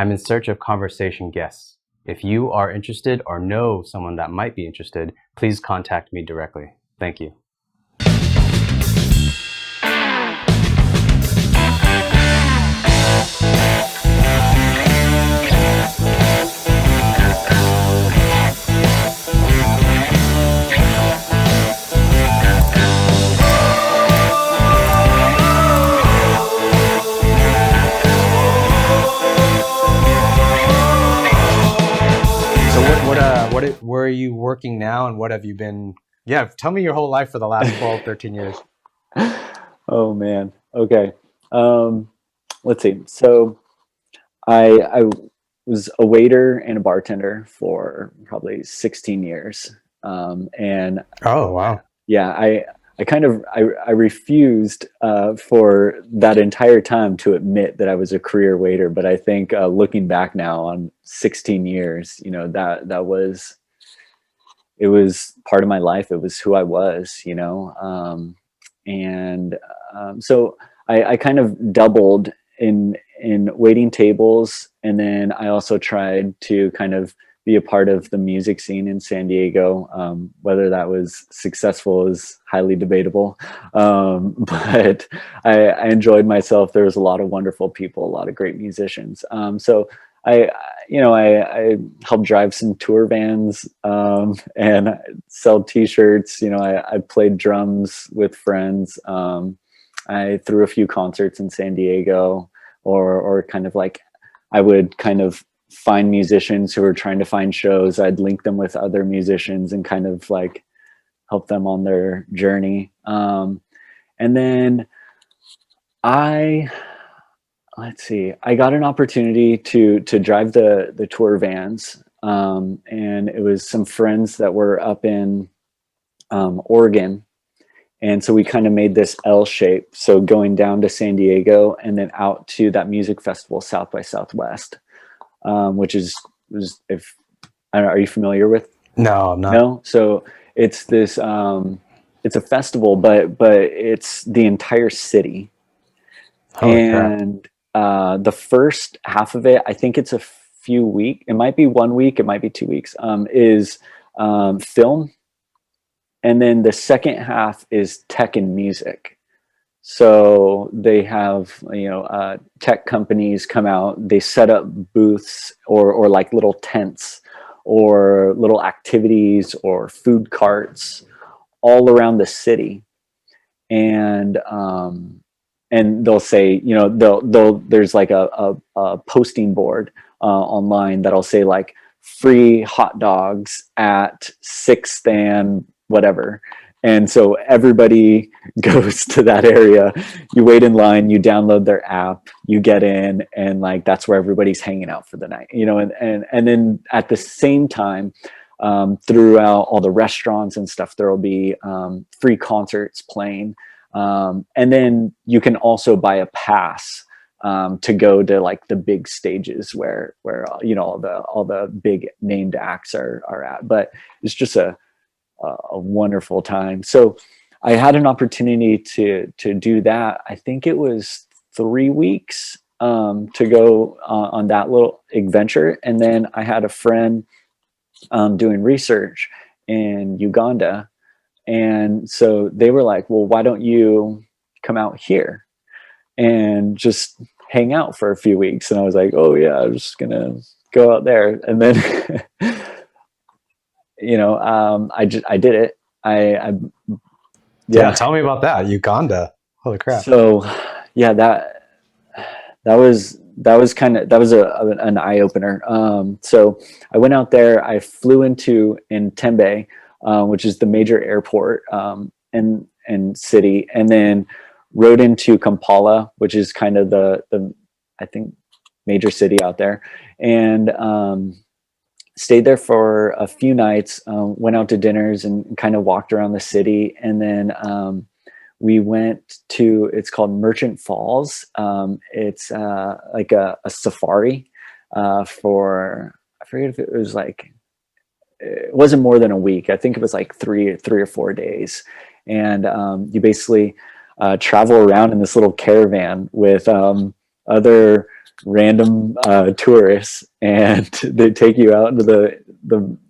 I'm in search of conversation guests. If you are interested or know someone that might be interested, please contact me directly. Thank you. Where are you working now, and what have you been? Yeah, tell me your whole life for the last 12, 13 years. Oh man. Okay. Let's see. So I was a waiter and a bartender for probably 16 years. And oh wow. Yeah, I refused for that entire time to admit that I was a career waiter, but I think looking back now on 16 years, you know, it was part of my life. It was who I was, you know. So I kind of doubled in waiting tables, and then I also tried to kind of be a part of the music scene in San Diego. Whether that was successful is highly debatable, but I enjoyed myself. There was a lot of wonderful people, a lot of great musicians. So I helped drive some tour vans and sell T-shirts. You know, I played drums with friends. I threw a few concerts in San Diego, or kind of like I would kind of find musicians who were trying to find shows. I'd link them with other musicians and kind of like help them on their journey. And then let's see, I got an opportunity to drive the tour vans. And it was some friends that were up in Oregon. And so we kind of made this L shape. So going down to San Diego and then out to that music festival, South by Southwest, which was, if I don't know, are you familiar with? No, I'm not. No. So it's this, it's a festival, but it's the entire city. Holy crap. The first half of it, I think it's a few weeks. It might be 1 week. It might be 2 weeks. Is film. And then the second half is tech and music. So they have, you know, tech companies come out, they set up booths or like little tents or little activities or food carts all around the city. And they'll say, you know, there's like a posting board online that'll say like free hot dogs at 6th and whatever. And so everybody goes to that area. You wait in line, you download their app, you get in, and like that's where everybody's hanging out for the night, you know. And then at the same time, throughout all the restaurants and stuff, there will be free concerts playing. And then you can also buy a pass to go to like the big stages where you know all the big named acts are at. But it's just a wonderful time. So I had an opportunity to do that. I think it was 3 weeks to go on that little adventure. And then I had a friend doing research in Uganda. And so they were like, well, why don't you come out here and just hang out for a few weeks? And I was like, oh yeah, I'm just going to go out there. And then you know, I did it. Yeah. Tell me about that. Uganda. Holy crap. So yeah, that was an eye opener. So I went out there, I flew into Entebbe, which is the major airport, and city, and then rode into Kampala, which is kind of the I think major city out there. And, stayed there for a few nights, went out to dinners and kind of walked around the city. And then we went to, it's called Merchant Falls. It's like a safari for, I forget if it was like, it wasn't more than a week. I think it was like three or 4 days. And you basically travel around in this little caravan with other random tourists, and they take you out into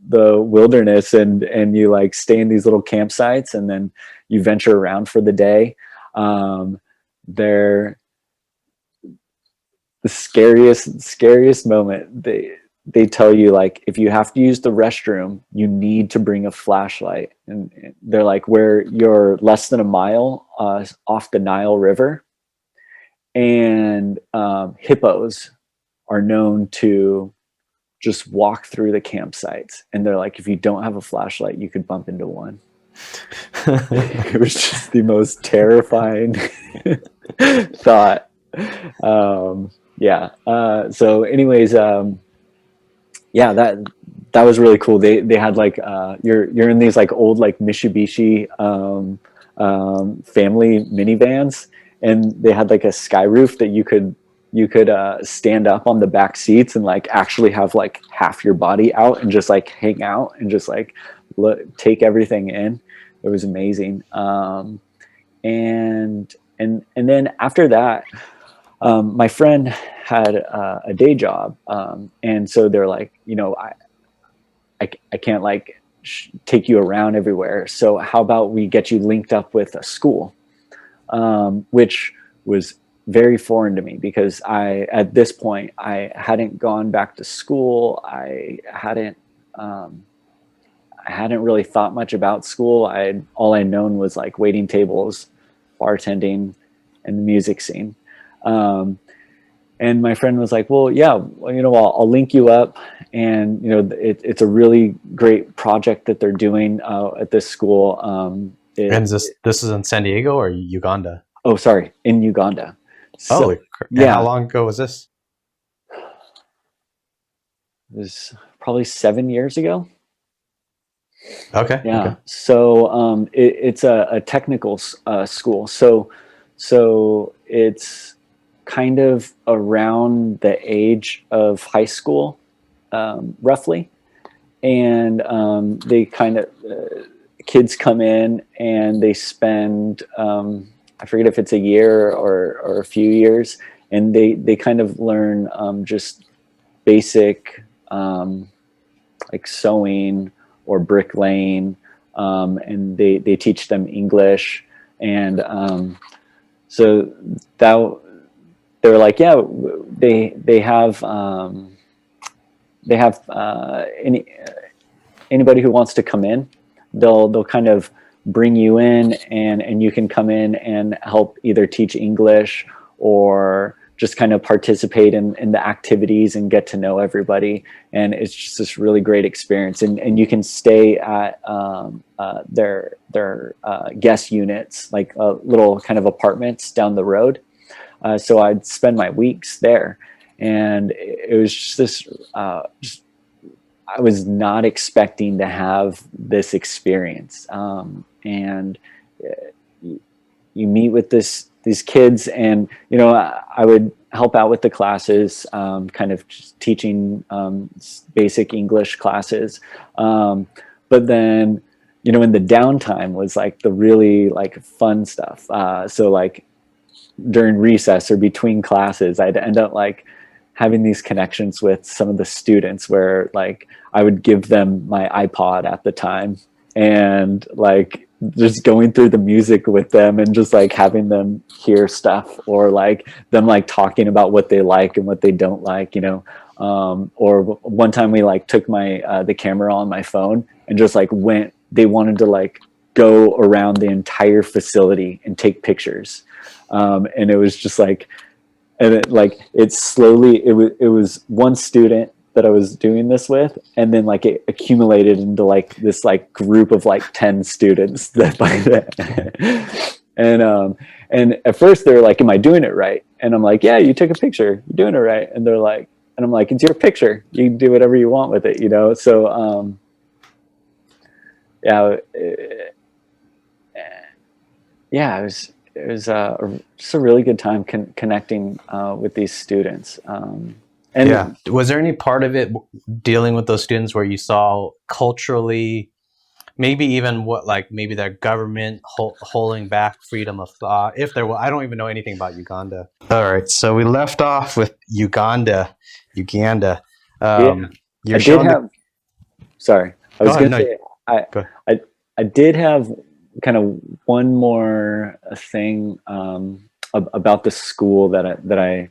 the wilderness, and you like stay in these little campsites, and then you venture around for the day. They're the scariest moment. They tell you, like, if you have to use the restroom, you need to bring a flashlight. And they're like, where you're less than a mile off the Nile River, and hippos are known to just walk through the campsites. And they're like, if you don't have a flashlight, you could bump into one. It was just the most terrifying thought. So anyways, yeah, that was really cool. They had like you're in these like old like Mitsubishi family minivans, and they had like a sky roof that you could stand up on the back seats and like actually have like half your body out and just like hang out and just like take everything in. It was amazing. And then after that, my friend had a day job, and so they're like, I can't like take you around everywhere. So how about we get you linked up with a school, which was very foreign to me, because at this point I hadn't gone back to school. I hadn't really thought much about school. All I'd known was like waiting tables, bartending, and the music scene. And my friend was like, well, yeah, I'll link you up. And, it's a really great project that they're doing at this school. And this is in San Diego or Uganda? Oh, sorry, in Uganda. So, yeah. How long ago was this? It was probably 7 years ago. Okay. Yeah. Okay. So it's a technical school. So it's kind of around the age of high school, roughly. And they kind of kids come in and they spend I forget if it's a year or a few years, and they kind of learn just basic like sewing or bricklaying, and they teach them English. And so that they were like, yeah, they have anybody who wants to come in, they'll kind of bring you in, and you can come in and help either teach English or just kind of participate in the activities and get to know everybody. And it's just this really great experience. And you can stay at their guest units, like little kind of apartments down the road. So I'd spend my weeks there, and it was just this. I was not expecting to have this experience, and you meet with these kids, and I would help out with the classes, kind of just teaching basic English classes, but then in the downtime was like the really like fun stuff. So like during recess or between classes, I'd end up like having these connections with some of the students where like I would give them my iPod at the time, and like just going through the music with them and just like having them hear stuff, or like them like talking about what they like and what they don't like, or one time we like took my the camera on my phone and just like they wanted to like go around the entire facility and take pictures. And it was just like, and it slowly, it was one student that I was doing this with, and then like it accumulated into like this like group of like 10 students that by that. And at first they were like, am I doing it right? And I'm like, yeah, you took a picture, you're doing it right. And they're like, and I'm like, it's your picture, you can do whatever you want with it, so it was just a really good time connecting with these students. And yeah, was there any part of it dealing with those students where you saw culturally maybe even what, like maybe their government holding back freedom of thought, if there were. I don't even know anything about Uganda. All right, so we left off with Uganda. Yeah, You're I did showing the. have. Sorry, I Go was ahead. gonna No, say I go ahead. I I did have kind of one more thing about the school that I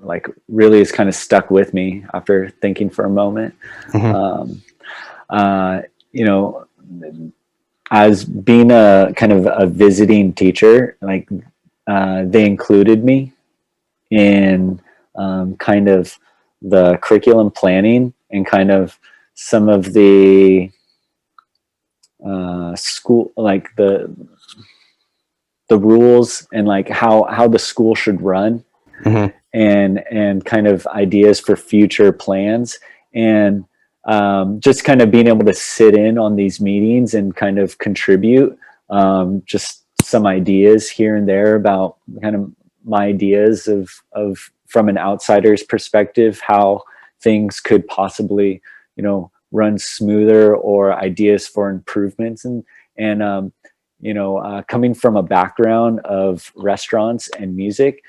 like really is kind of stuck with me after thinking for a moment. Mm-hmm. Um, uh, you know, as being a kind of a visiting teacher, like they included me in kind of the curriculum planning and kind of some of the school, like the rules and like how the school should run, Mm-hmm. and kind of ideas for future plans, and just kind of being able to sit in on these meetings and kind of contribute just some ideas here and there about kind of my ideas of from an outsider's perspective how things could possibly run smoother, or ideas for improvements, and coming from a background of restaurants and music,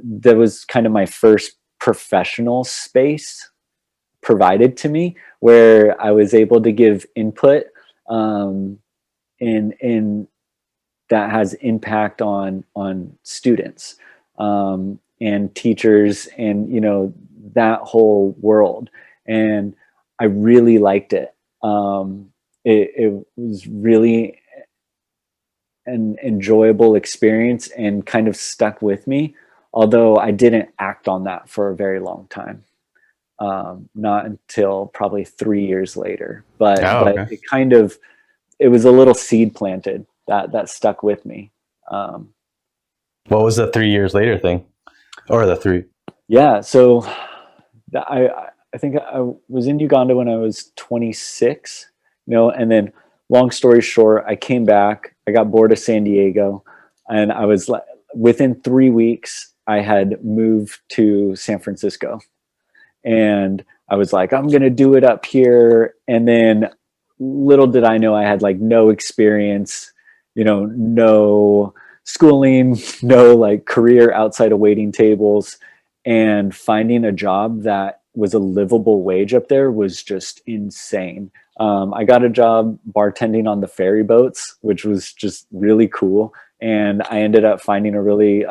that was kind of my first professional space provided to me where I was able to give input um, in that has impact on students and teachers, and that whole world. And I really liked it. It was really an enjoyable experience and kind of stuck with me, although I didn't act on that for a very long time. Not until probably 3 years later, Oh, but okay. it was a little seed planted that stuck with me. Um, What was the 3 years later thing, or the three? yeah, so I think I was in Uganda when I was 26, and then long story short, I came back, I got bored of San Diego, and I was like, within 3 weeks, I had moved to San Francisco, and I was like, I'm going to do it up here. And then little did I know I had like no experience, no schooling, no like career outside of waiting tables, and finding a job that was a livable wage up there was just insane. I got a job bartending on the ferry boats, which was just really cool. And I ended up finding a really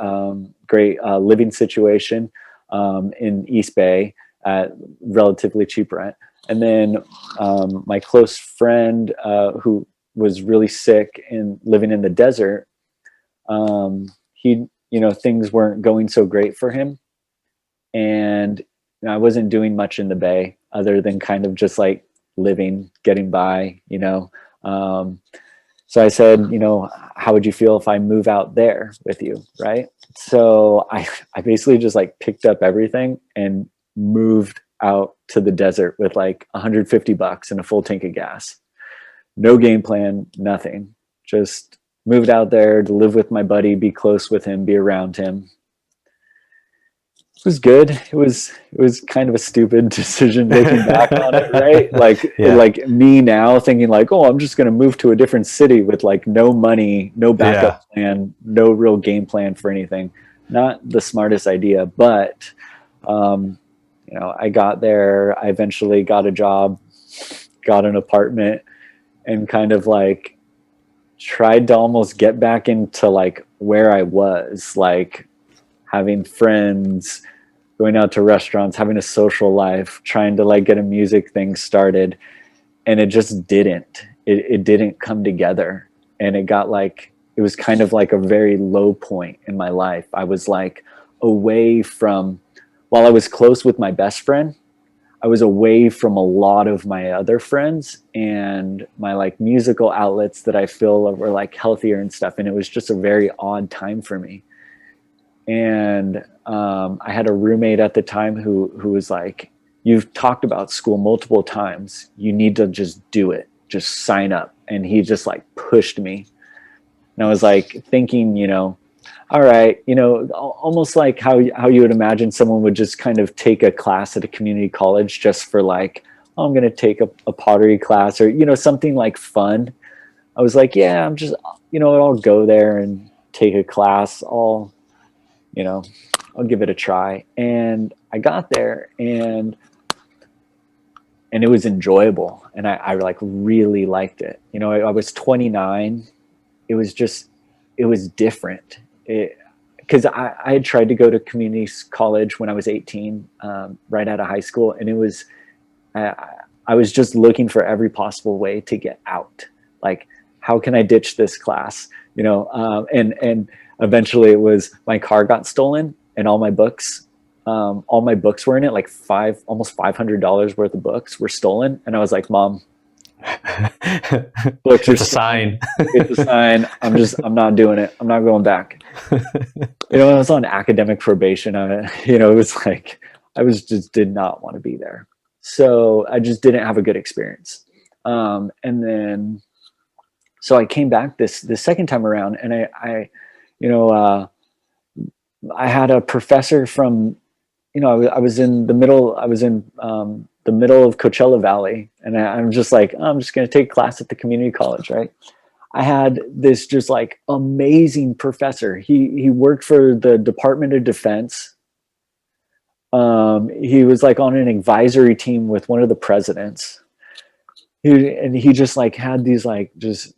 great living situation in East Bay at relatively cheap rent. And then my close friend who was really sick and living in the desert, he, things weren't going so great for him. And I wasn't doing much in the Bay other than kind of just like living, getting by. So I said, how would you feel if I move out there with you? Right. So I basically just like picked up everything and moved out to the desert with like $150 and a full tank of gas. No game plan, nothing. Just moved out there to live with my buddy, be close with him, be around him. It was good. It was kind of a stupid decision looking back on it, right? Like Yeah. like me now thinking like, oh, I'm just going to move to a different city with like no money, no backup plan, no real game plan for anything. Not the smartest idea, but I got there. I eventually got a job, got an apartment, and kind of like tried to almost get back into like where I was, like having friends, going out to restaurants, having a social life, trying to like get a music thing started. And it just didn't. It didn't come together. And it was kind of like a very low point in my life. I was like away from, while I was close with my best friend, I was away from a lot of my other friends and my like musical outlets that I feel were like healthier and stuff. And it was just a very odd time for me. And I had a roommate at the time who was like, "You've talked about school multiple times. You need to just do it. Just sign up." And he just like pushed me. And I was like thinking, all right, almost like how you would imagine someone would just kind of take a class at a community college just for like oh, I'm going to take a pottery class, or, you know, something like fun. I was like, yeah, I'm just, you know, I'll go there and take a class. You know, I'll give it a try. And I got there, and it was enjoyable. And I like really liked it. You know, I was 29. It was just, it was different. Because I had tried to go to community college when I was 18, right out of high school. And it was, I was just looking for every possible way to get out. Like, how can I ditch this class? You know, and eventually it was, my car got stolen, and all my books were in it. Like almost $500 worth of books were stolen. And I was like, Mom, books are It's a sign. It's a sign. I'm not doing it. I'm not going back. You know, I was on academic probation. You know, it was like, just did not want to be there. So I just didn't have a good experience. And then, so I came back this second time around, and I had a professor from, you know, I was in the middle of Coachella Valley, and I'm just like, oh, I'm just going to take a class at the community college, right? I had this just like amazing professor. He worked for the Department of Defense. He was like on an advisory team with one of the presidents. He just like had these like just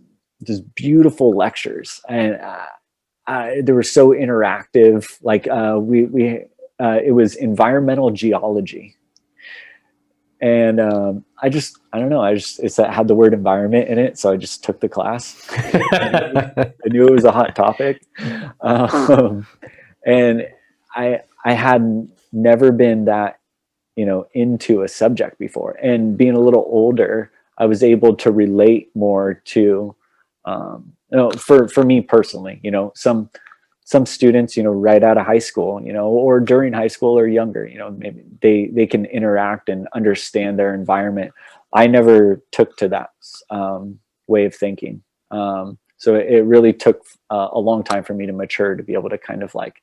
beautiful lectures, and they were so interactive. Like it was environmental geology, and I don't know, it had the word environment in it, so I just took the class. I knew it was a hot topic, and I had never been that, you know, into a subject before, and being a little older, I was able to relate more to, you know, for me personally, you know, some students, you know, right out of high school, you know, or during high school or younger, you know, maybe they can interact and understand their environment. I never took to that way of thinking. So it really took a long time for me to mature, to be able to kind of like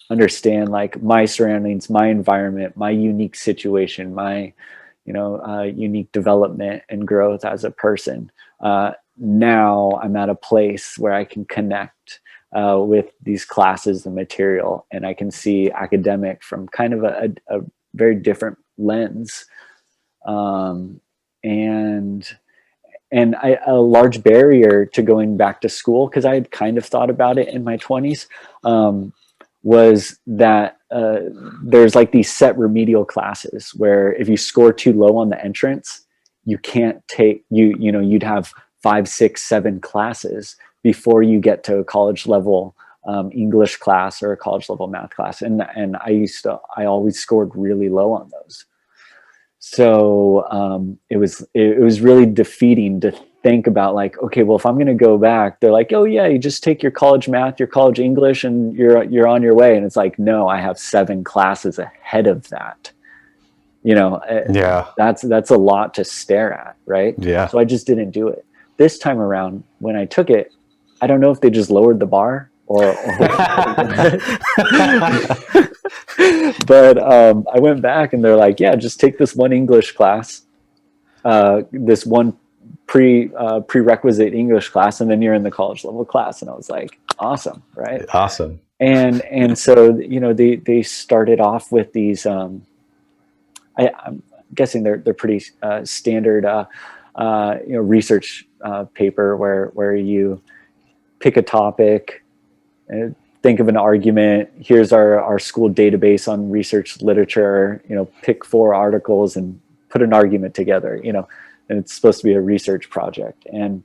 understand like my surroundings, my environment, my unique situation, my, you know, unique development and growth as a person. Now I'm at a place where I can connect with these classes and material, and I can see academic from kind of a very different lens. And a large barrier to going back to school, because I had kind of thought about it in my 20s, was that there's like these set remedial classes where if you score too low on the entrance, you can't take, you know, you'd have 5, 6, 7 classes before you get to a college level English class or a college level math class. And I always scored really low on those. So it was really defeating to think about like, okay, well, if I'm going to go back, they're like, oh yeah, you just take your college math, your college English, and you're on your way. And it's like, no, I have 7 classes ahead of that. You know, Yeah. That's a lot to stare at, right? Yeah. So I just didn't do it. This time around, when I took it, I don't know if they just lowered the bar or but I went back, and they're like, yeah, just take this one English class, this one prerequisite English class, and then you're in the college level class. And I was like, awesome, right? Awesome. And so, you know, they started off with these, I'm guessing they're pretty standard, you know, research paper where you pick a topic, think of an argument. Here's our school database on research literature, you know, pick 4 articles and put an argument together, you know, and it's supposed to be a research project. And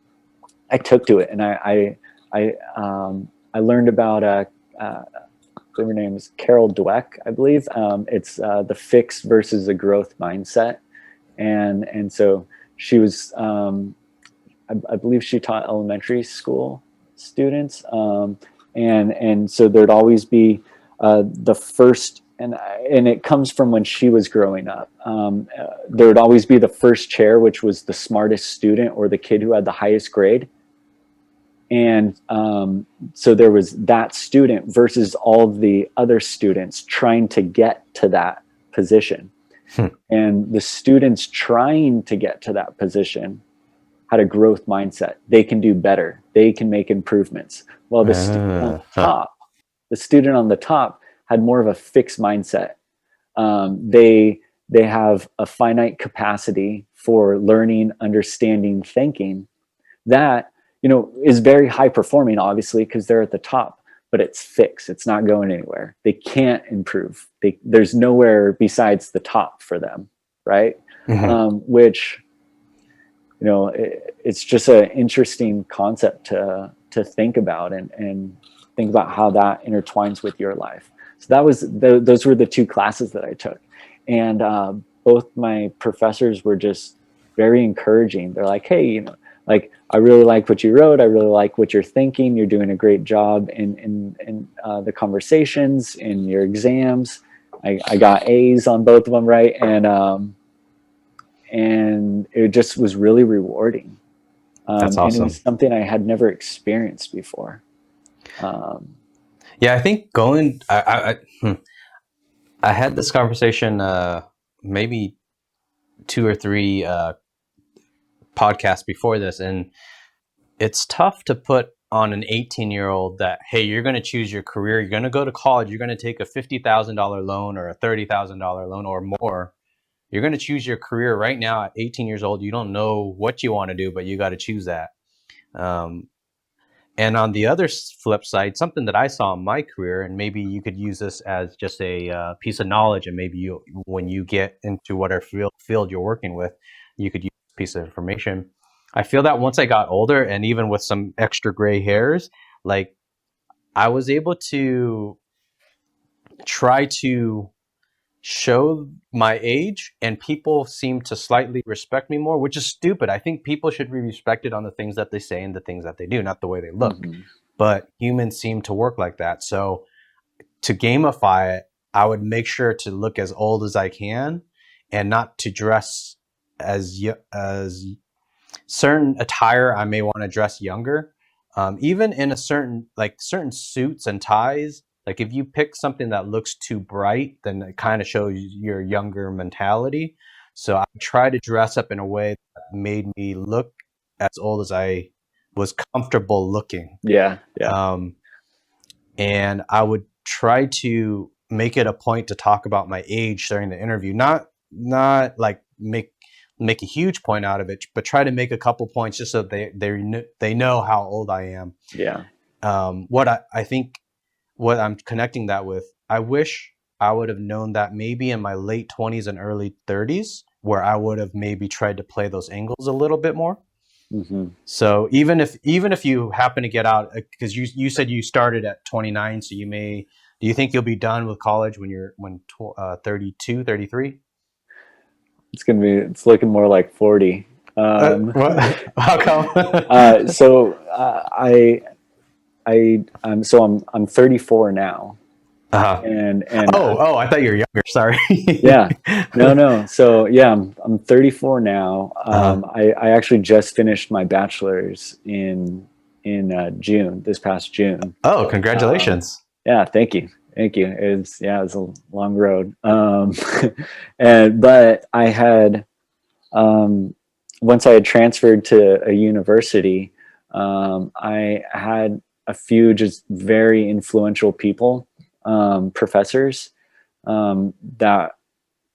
I took to it, and I learned about her name is Carol Dweck, I believe. It's the fixed versus the growth mindset. And so she was, I believe she taught elementary school students. And so there'd always be the first, and it comes from when she was growing up. There would always be the first chair, which was the smartest student or the kid who had the highest grade. And so there was that student versus all of the other students trying to get to that position. And the students trying to get to that position had a growth mindset. They can do better. They can make improvements. Well, the student on the top had more of a fixed mindset. They have a finite capacity for learning, understanding, thinking that, is very high performing, obviously, because they're at the top, but it's fixed. It's not going anywhere. They can't improve. There's nowhere besides the top for them. Right. Which, it's just an interesting concept to think about and think about how that intertwines with your life. So those were the two classes that I took. And both my professors were just very encouraging. They're like, hey, like, I really like what you wrote. I really like what you're thinking. You're doing a great job in the conversations, in your exams. I got A's on both of them, right? And it just was really rewarding. That's awesome. And it was something I had never experienced before. Yeah, I think I had this conversation maybe 2 or 3 podcasts before this, and it's tough to put on an 18-year-old that, hey, you're going to choose your career, you're going to go to college, you're going to take a $50,000 loan or a $30,000 loan or more. You're going to choose your career right now at 18 years old. You don't know what you want to do, but you got to choose that. And on the other flip side, something that I saw in my career, and maybe you could use this as just a piece of knowledge, and maybe when you get into whatever field you're working with, you could use a piece of information. I feel that once I got older, and even with some extra gray hairs, like, I was able to try to show my age, and people seem to slightly respect me more, which is stupid. I think people should be respected on the things that they say and the things that they do, not the way they look. But humans seem to work like that. So to gamify it, I would make sure to look as old as I can, and not to dress as certain attire. I may want to dress younger, even in certain suits and ties. Like, if you pick something that looks too bright, then it kind of shows your younger mentality. So I try to dress up in a way that made me look as old as I was comfortable looking. Yeah. And I would try to make it a point to talk about my age during the interview, not like make a huge point out of it, but try to make a couple points just so they know how old I am. Yeah. I think what I'm connecting that with, I wish I would have known that maybe in my late 20s and early 30s, where I would have maybe tried to play those angles a little bit more. So even if you happen to get out, because you said you started at 29, so do you think you'll be done with college when 32, 33? It's looking more like 40. What? How come? I'm 34 now. And I thought you were younger. Sorry. Yeah. No. So yeah, I'm 34 now. I actually just finished my bachelor's in June, this past June. Oh, congratulations. Yeah, thank you. It was a long road. But I had, once I had transferred to a university, I had a few just very influential people, professors, that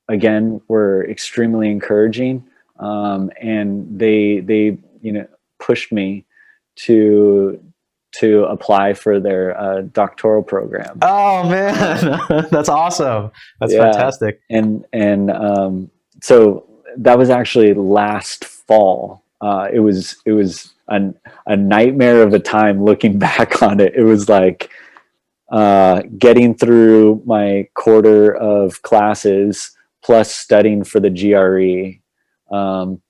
again were extremely encouraging, and they pushed me to apply for their doctoral program. Oh man, that's awesome. That's fantastic. And so that was actually last fall. It was a nightmare of a time looking back on it. It was like getting through my quarter of classes, plus studying for the GRE,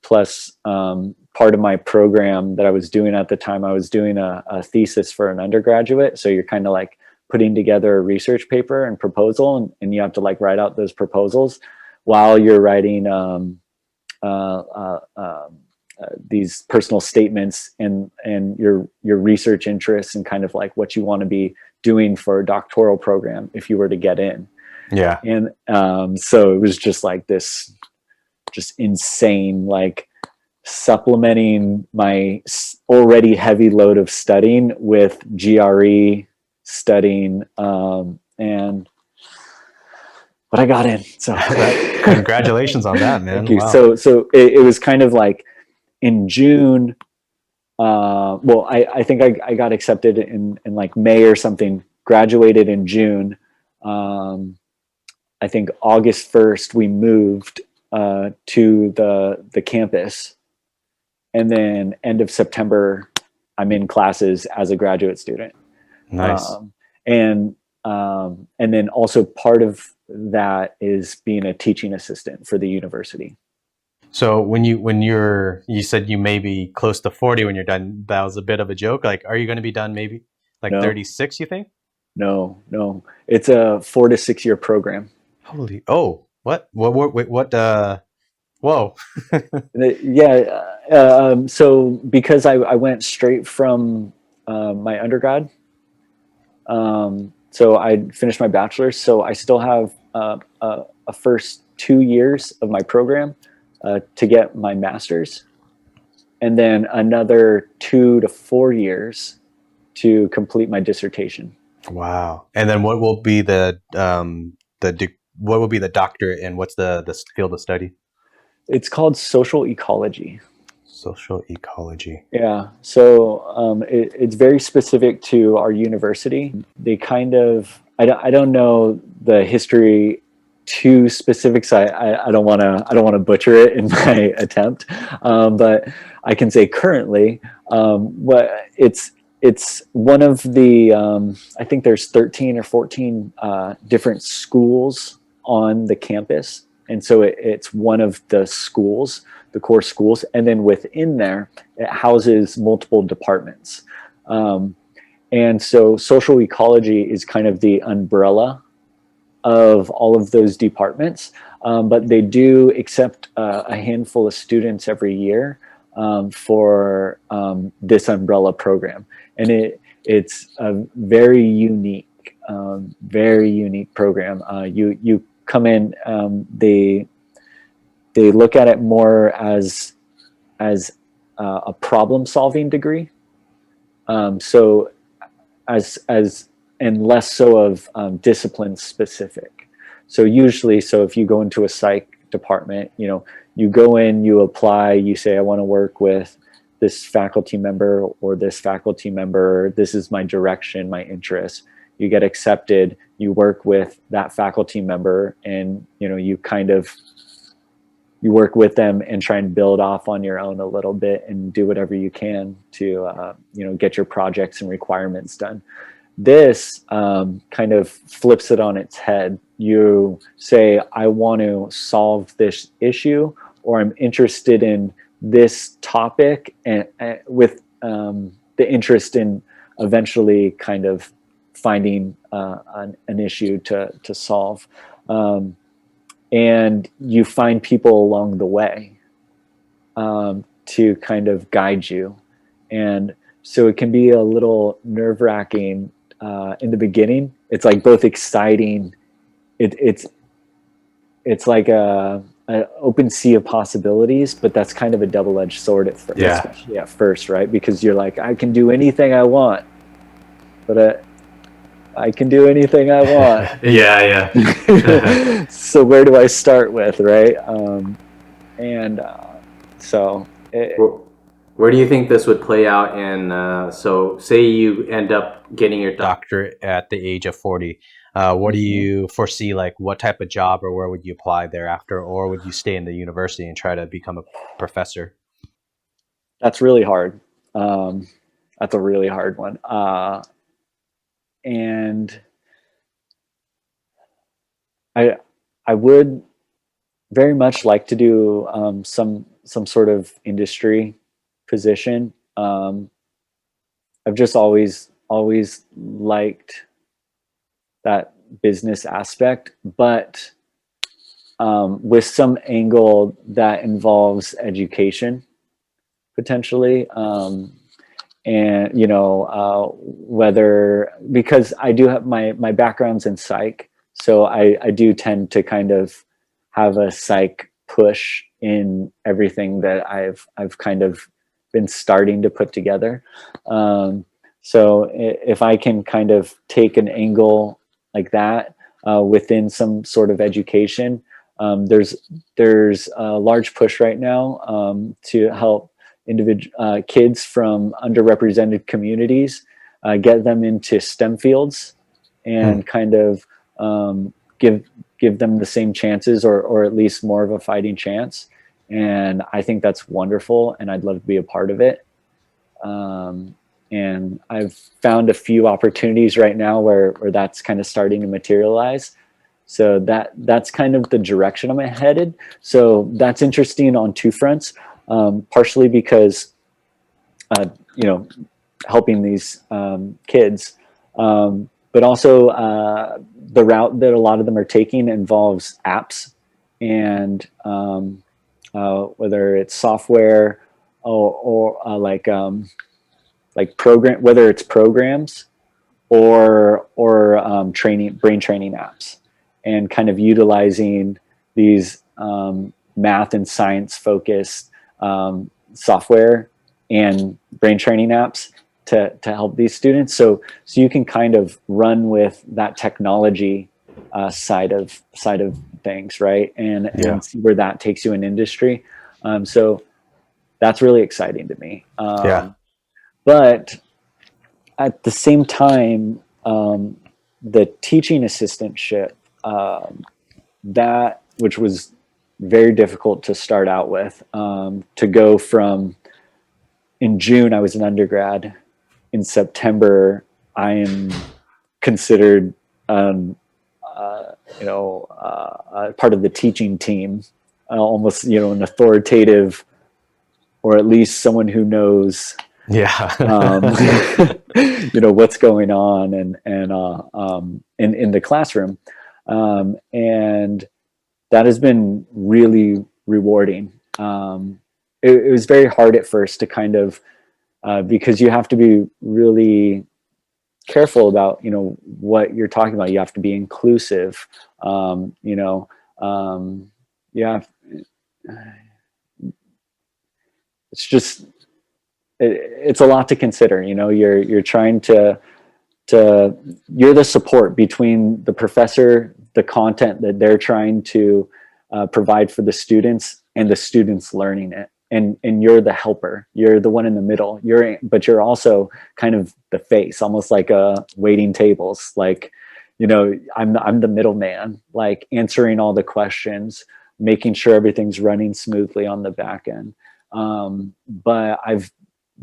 plus part of my program that I was doing at the time, I was doing a thesis for an undergraduate. So you're kind of like putting together a research paper and proposal, and you have to like write out those proposals while you're writing these personal statements and your research interests and kind of like what you want to be doing for a doctoral program if you were to get in. Yeah. And so it was just like this, just insane, like supplementing my already heavy load of studying with GRE studying, and but I got in. So Congratulations on that, man. thank you. Wow. So it was kind of like in June. Well, I think I got accepted in like May or something. Graduated in June. I think August 1st we moved to the campus, and then end of September I'm in classes as a graduate student. Nice. Um, and and then also part of that is being a teaching assistant for the university. So you said you may be close to 40 when you're done. That was a bit of a joke. Like, are you going to be done maybe like No, 36, you think? no, it's a 4 to 6 year program. Holy, oh, what, whoa. Yeah. So because I went straight from my undergrad, so I finished my bachelor's, so I still have a first 2 years of my program to get my master's, and then another 2 to 4 years to complete my dissertation. Wow. And then what will be what will be the doctorate and what's the field of study? It's called social ecology. Social ecology. Yeah, so it's very specific to our university. They kind of, I don't know the history too specific, so I don't want to butcher it in my attempt, but I can say currently, what it's one of the I think there's 13 or 14 different schools on the campus, and so it's one of the schools, the core schools, and then within there it houses multiple departments, and so social ecology is kind of the umbrella of all of those departments, but they do accept a handful of students every year for this umbrella program, and it's a very unique program. You come in, they look at it more as a problem solving degree, so as and less so of discipline specific. So usually, so if you go into a psych department, you go in, you apply, you say, I want to work with this faculty member or this faculty member, this is my direction, my interest. You get accepted, you work with that faculty member, and you work with them and try and build off on your own a little bit and do whatever you can to get your projects and requirements done. This kind of flips it on its head. You say, I want to solve this issue, or I'm interested in this topic, and with the interest in eventually kind of finding an issue to solve. And you find people along the way to kind of guide you. And so it can be a little nerve-wracking in the beginning. It's like both exciting. It's like an open sea of possibilities, but that's kind of a double-edged sword at first, Yeah. especially at first, right? Because you're like, I can do anything I want, but I can do anything I want. Yeah. So where do I start with, right? And so where do you think this would play out in, so say you end up getting your doctorate at the age of 40. What do you foresee, like what type of job, or where would you apply thereafter, or would you stay in the university and try to become a professor? That's really hard. That's a really hard one. And I would very much like to do some sort of industry position. I've just always liked that business aspect, but with some angle that involves education potentially, and whether, because I do have my background's in psych, So I do tend to kind of have a psych push in everything that I've kind of been starting to put together. So if I can kind of take an angle like that within some sort of education, there's a large push right now to help kids from underrepresented communities, get them into STEM fields, and kind of give them the same chances, or at least more of a fighting chance. And I think that's wonderful, and I'd love to be a part of it. And I've found a few opportunities right now where that's kind of starting to materialize. So that's kind of the direction I'm headed. So that's interesting on two fronts, partially because, helping these kids, but also the route that a lot of them are taking involves apps, and whether it's software or like program, whether it's programs or brain training apps, and kind of utilizing these math and science focused software and brain training apps to help these students. So you can kind of run with that technology side of things, right? And see where that takes you in industry. So that's really exciting to me. But at the same time, the teaching assistantship, that which was very difficult to start out with, to go from, in June I was an undergrad, in September I am considered part of the teaching team, almost an authoritative, or at least someone who knows what's going on and in the classroom, and that has been really rewarding. It was very hard at first to kind of because you have to be really careful about what you're talking about. You have to be inclusive. It's just it's a lot to consider. You're trying to you're the support between the professor, the content that they're trying to provide for the students, and the students learning it. And you're the helper. You're the one in the middle. But you're also kind of the face, almost like waiting tables. Like, I'm the middleman, like answering all the questions, making sure everything's running smoothly on the back end. But I've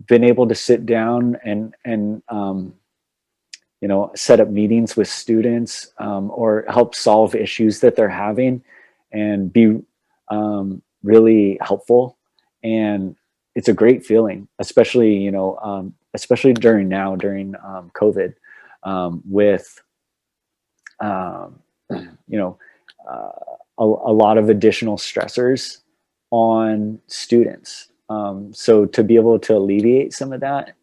been able to sit down and set up meetings with students, or help solve issues that they're having, and be really helpful. And it's a great feeling, especially especially during COVID, with a lot of additional stressors on students. So to be able to alleviate some of that,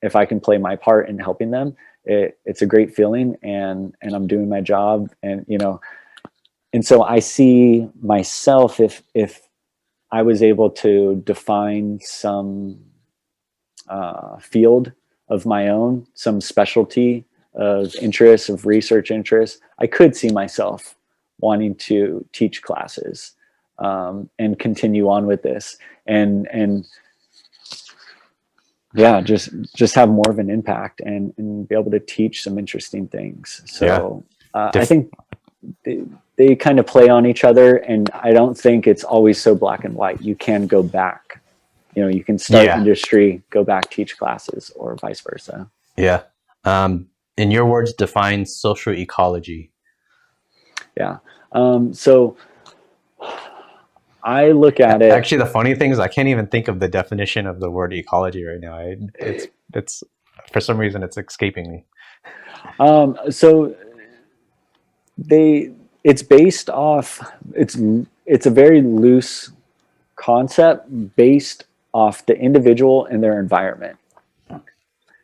if I can play my part in helping them, it's a great feeling, and I'm doing my job. And so I see myself, if I was able to define some field of my own, some specialty of interest, of research interest, I could see myself wanting to teach classes, and continue on with this, and just have more of an impact, and be able to teach some interesting things. So I think they kind of play on each other, and I don't think it's always so black and white. You can go back, you can start industry, go back, teach classes, or vice versa. Yeah. In your words, define social ecology. Yeah. So I look at it. Actually, the funny thing is I can't even think of the definition of the word ecology right now. It's for some reason it's escaping me. So it's based off, it's a very loose concept based off the individual and their environment.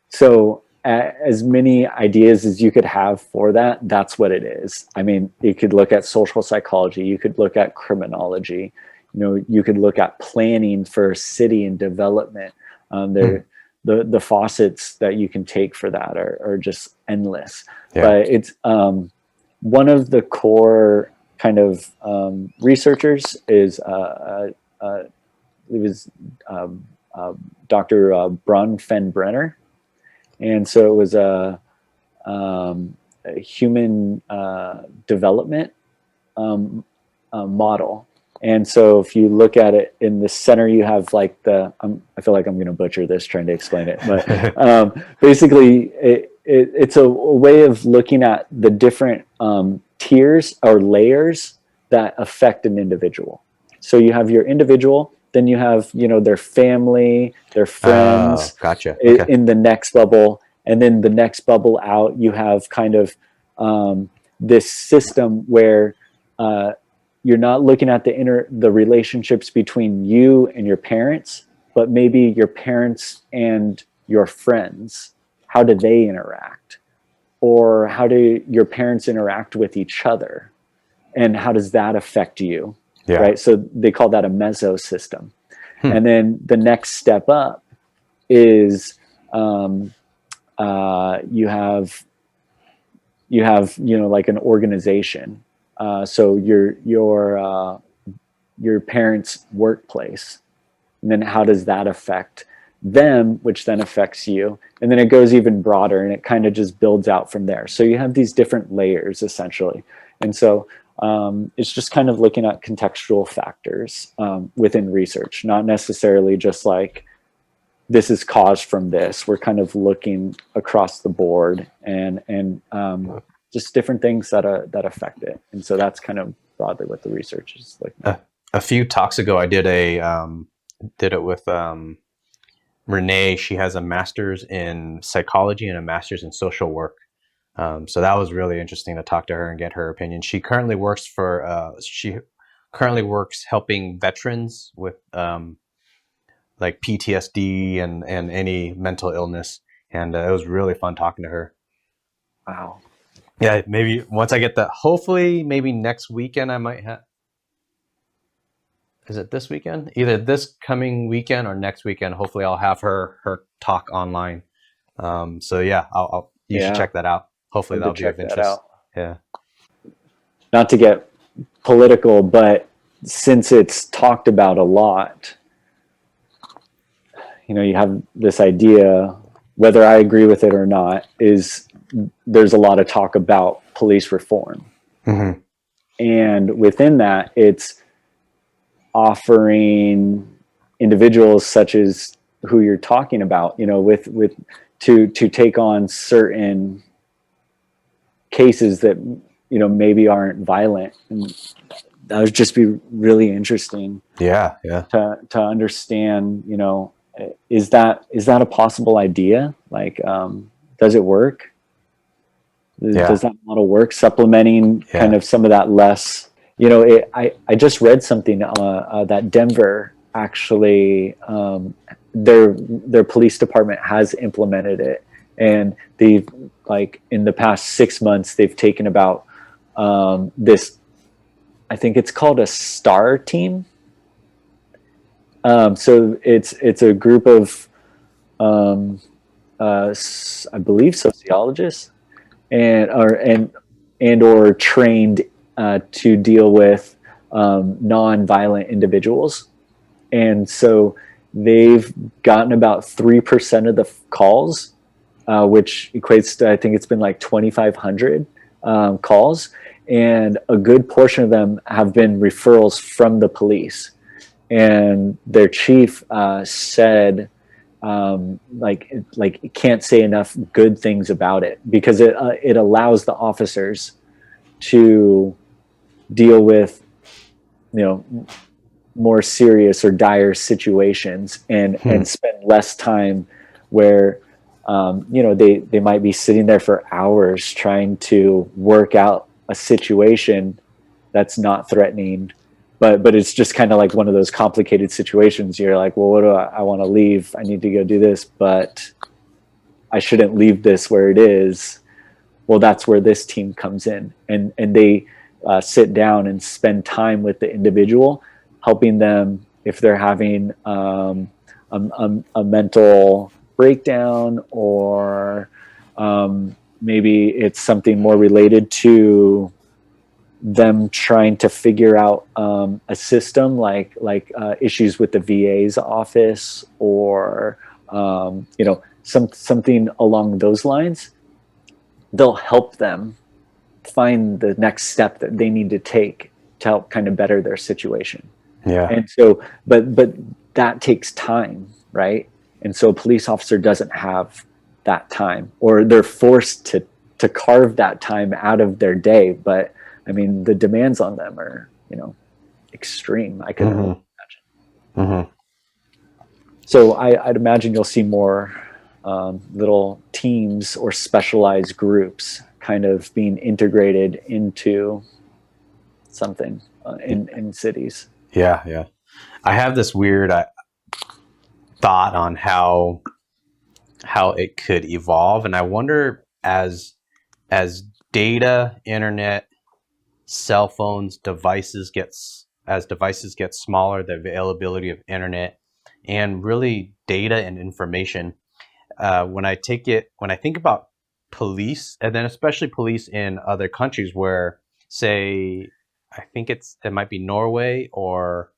So as many ideas as you could have for that, that's what it is. I mean, you could look at social psychology, you could look at criminology, you could look at planning for city and development. The faucets that you can take for that are just endless. Yeah. But it's one of the core kind of researchers is it was Dr. Bronfenbrenner. And so it was a human development model. And so if you look at it in the center, you have like I feel like I'm going to butcher this trying to explain it, but basically it's a way of looking at the different tiers or layers that affect an individual. So you have your individual, then you have, their family, their friends. Gotcha. Okay. In the next bubble. And then the next bubble out, you have kind of this system where you're not looking at the relationships between you and your parents, but maybe your parents and your friends. How do they interact? Or how do your parents interact with each other? And how does that affect you? Yeah. Right. So they call that a meso system. And then the next step up is you have like an organization. So your parents' workplace, and then how does that affect them, which then affects you, and then it goes even broader, and it kind of just builds out from there. So you have these different layers essentially, and so it's just kind of looking at contextual factors within research, not necessarily just like this is caused from this. We're kind of looking across the board and just different things that affect it. And so that's kind of broadly what the research is looking at. A few talks ago, I did it with Renee. She has a master's in psychology and a master's in social work. So that was really interesting to talk to her and get her opinion. She currently works helping veterans with like PTSD and any mental illness. And it was really fun talking to her. Wow. Yeah, maybe once I get that, hopefully maybe next weekend I might have. Is it this weekend? Either this coming weekend or next weekend. Hopefully I'll have her talk online. So yeah, you should check that out. Hopefully that'll be of interest. Yeah. Not to get political, but since it's talked about a lot, you have this idea, whether I agree with it or not, is there's a lot of talk about police reform. Mm-hmm. And within that, it's offering individuals such as who you're talking about, to take on certain cases that, maybe aren't violent. And that would just be really interesting. Yeah. To understand, is that a possible idea? Like, does it work? Does that model work? Supplementing kind of some of that less, I just read something that Denver actually, their police department has implemented it, and they've, like, in the past 6 months, they've taken about this, I think it's called a STAR team. So it's a group of, I believe, sociologists or trained to deal with non-violent individuals. And so they've gotten about 3% of the calls, which equates to, I think it's been like 2,500 calls. And a good portion of them have been referrals from the police. And their chief said, like can't say enough good things about it, because it allows the officers to deal with, more serious or dire situations and spend less time where, they might be sitting there for hours trying to work out a situation that's not threatening. But it's just kind of like one of those complicated situations. You're like, well, what do I want to leave? I need to go do this, but I shouldn't leave this where it is. Well, that's where this team comes in, and they sit down and spend time with the individual, helping them if they're having a mental breakdown, or maybe it's something more related to them trying to figure out a system, like issues with the VA's office, or something along those lines. They'll help them find the next step that they need to take to help kind of better their situation. Yeah. And so, but that takes time, right? And so a police officer doesn't have that time, or they're forced to carve that time out of their day. But I mean, the demands on them are, extreme. I couldn't only imagine. So I'd imagine you'll see more little teams or specialized groups kind of being integrated into something in cities. Yeah. I have this weird thought on how it could evolve, and I wonder as data, internet, cell phones, devices get smaller, the availability of internet and really data and information. When I think about police, and then especially police in other countries where, say, I think it might be Norway or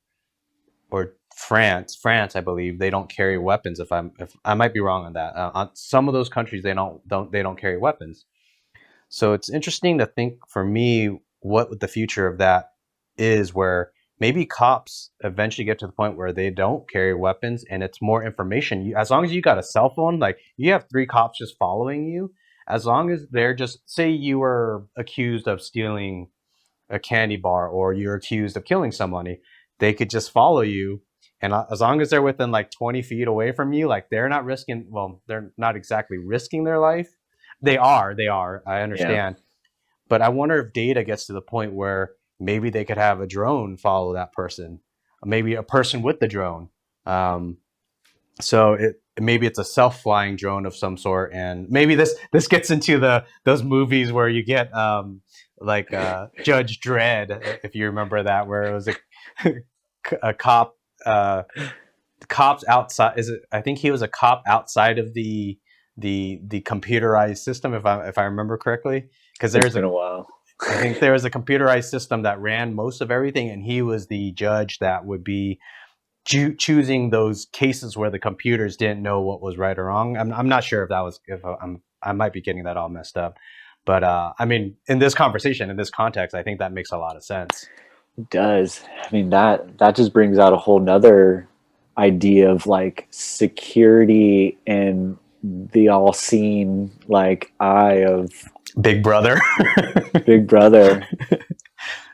France, I believe they don't carry weapons. If I might be wrong on that. On some of those countries, they don't carry weapons. So it's interesting to think, for me, what the future of that is, where maybe cops eventually get to the point where they don't carry weapons and it's more information. As long as you got a cell phone, like you have 3 cops just following you, as long as they're just, say you were accused of stealing a candy bar or you're accused of killing somebody, they could just follow you. And as long as they're within like 20 feet away from you, like they're not exactly risking their life. They are, I understand. Yeah. But I wonder if data gets to the point where maybe they could have a drone follow that person, maybe a person with the drone. So maybe it's a self-flying drone of some sort, and maybe this gets into those movies where you get Judge Dredd, if you remember that, where it was a cop, cops outside. I think he was a cop outside of the computerized system, if I remember correctly, because It's been a while. I think there was a computerized system that ran most of everything, and he was the judge that would be choosing those cases where the computers didn't know what was right or wrong. I'm not sure I might be getting that all messed up, but I mean, in this conversation, in this context, I think that makes a lot of sense. It does. I mean, that just brings out a whole nother idea of like security and the all-seeing like eye of Big Brother. Big Brother.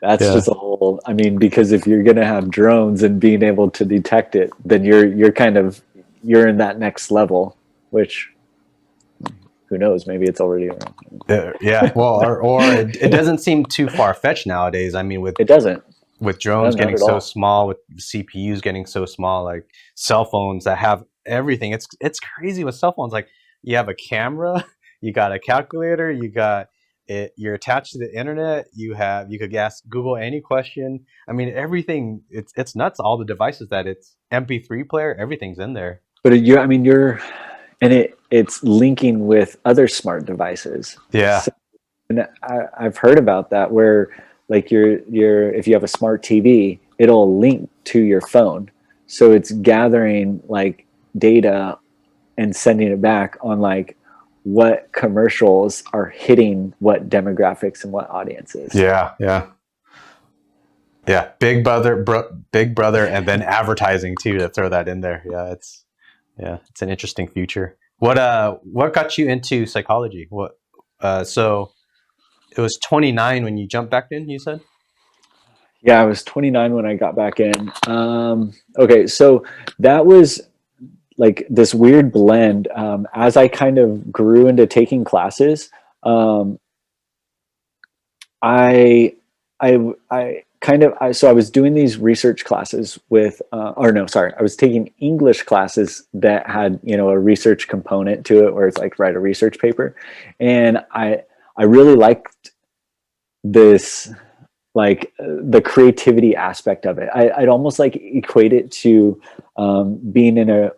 That's just a whole, I mean, because if you're going to have drones and being able to detect it, then you're in that next level, which who knows, maybe it's already around. Yeah. Well, or it doesn't seem too far-fetched nowadays. I mean, it doesn't. With drones getting so small, with CPUs getting so small, like cell phones that have everything. It's crazy with cell phones. Like you have a camera, you got a calculator, you got it, you're attached to the internet, you could ask Google any question. I mean, everything, it's nuts. All the devices that it's MP3 player, everything's in there. But it's linking with other smart devices. Yeah. So, and I've heard about that, where like if you have a smart TV, it'll link to your phone. So it's gathering like data and sending it back on like what commercials are hitting what demographics and what audiences. Yeah. Big Brother, and then advertising too, to throw that in there. It's an interesting future. What got you into psychology? So it was 29 when you jumped back in, you said? Yeah, I was 29 when I got back in. Okay, so that was like this weird blend. As I kind of grew into taking classes, I so I was doing these research classes with, or no, sorry, I was taking English classes that had, you know, a research component to it, where it's like write a research paper, and I really liked this, like the creativity aspect of it. I'd almost like equate it to being in a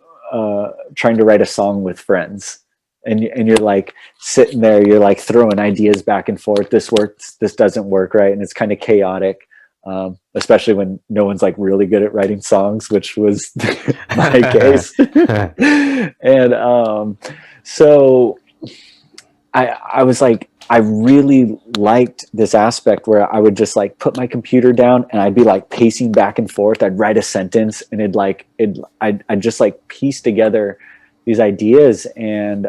trying to write a song with friends, and you're like sitting there, you're like throwing ideas back and forth. This works, this doesn't work, right? And it's kind of chaotic, especially when no one's like really good at writing songs, which was my case. And so I was like, I really liked this aspect where I would just like put my computer down and I'd be like pacing back and forth. I'd write a sentence and I'd just like piece together these ideas and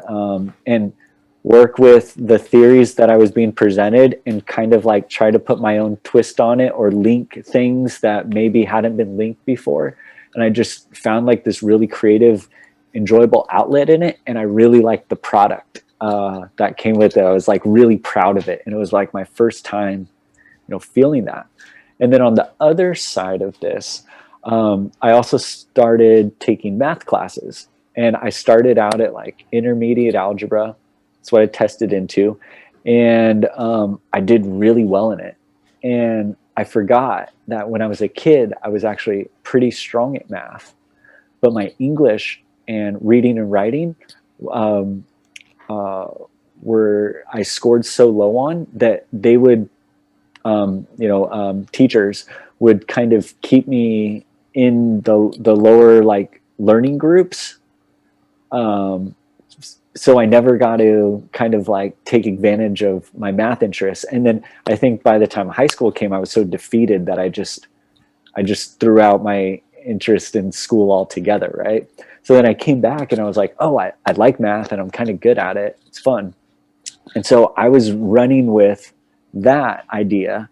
work with the theories that I was being presented and kind of like try to put my own twist on it or link things that maybe hadn't been linked before. And I just found like this really creative, enjoyable outlet in it. And I really liked the product that came with it. I was like really proud of it. And it was like my first time, you know, feeling that. And then on the other side of this, I also started taking math classes, and I started out at like intermediate algebra. That's what I tested into. And I did really well in it. And I forgot that when I was a kid, I was actually pretty strong at math, but my English and reading and writing, where I scored so low on that they would, teachers would kind of keep me in the lower like learning groups. So I never got to kind of like take advantage of my math interests. And then I think by the time high school came, I was so defeated that I just threw out my interest in school altogether. Right. So then I came back and I was like, oh, I like math and I'm kind of good at it. It's fun. And so I was running with that idea.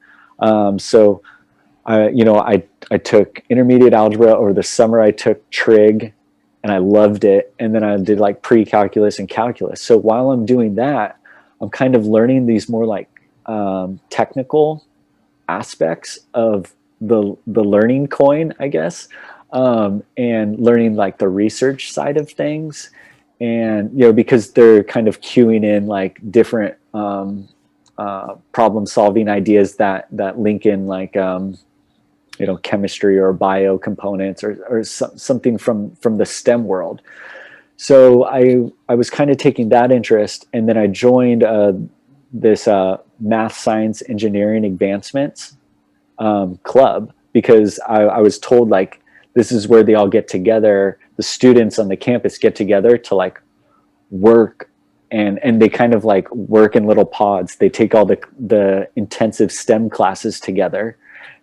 So I took intermediate algebra over the summer. I took trig and I loved it. And then I did like pre-calculus and calculus. So while I'm doing that, I'm kind of learning these more like technical aspects of the learning coin, I guess, and learning like the research side of things. And, you know, because they're kind of queuing in like different problem solving ideas that link in like, chemistry or bio components or something from the STEM world. So I was kind of taking that interest, and then I joined this math, science, engineering advancements club, because I was told like this is where they all get together. The students on the campus get together to like work, and they kind of like work in little pods. They take all the intensive STEM classes together,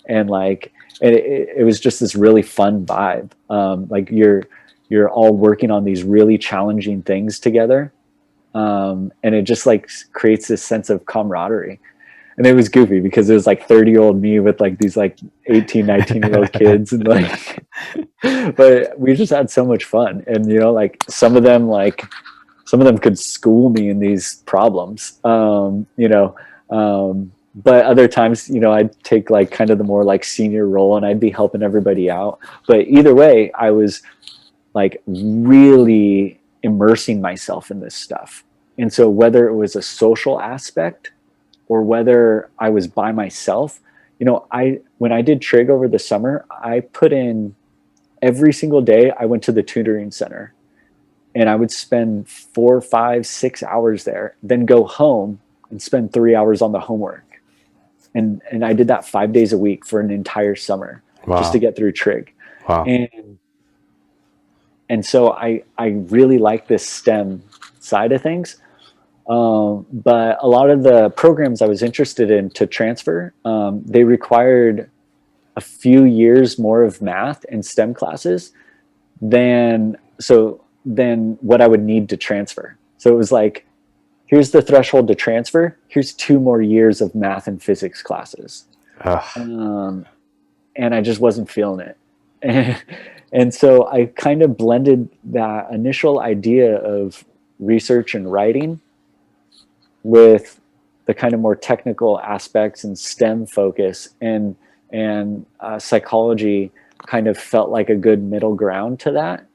and like it was just this really fun vibe. Like you're all working on these really challenging things together, and it just like creates this sense of camaraderie. And it was goofy because it was like 30-year-old me with like these like 18, 19-year-old kids, and like, but we just had so much fun. And, you know, like some of them could school me in these problems, but other times, you know, I'd take like kind of the more like senior role and I'd be helping everybody out. But either way, I was like really immersing myself in this stuff. And so whether it was a social aspect or whether I was by myself, you know, when I did trig over the summer, I put in every single day. I went to the tutoring center and I would spend 4, 5, 6 hours there, then go home and spend 3 hours on the homework. And I did that 5 days a week for an entire summer. Wow. Just to get through trig. Wow. And so I really like this STEM side of things. But a lot of the programs I was interested in to transfer, they required a few years more of math and STEM classes than what I would need to transfer. So it was like, here's the threshold to transfer. Here's 2 more years of math and physics classes. And I just wasn't feeling it. And so I kind of blended that initial idea of research and writing with the kind of more technical aspects and STEM focus. And and psychology kind of felt like a good middle ground to that.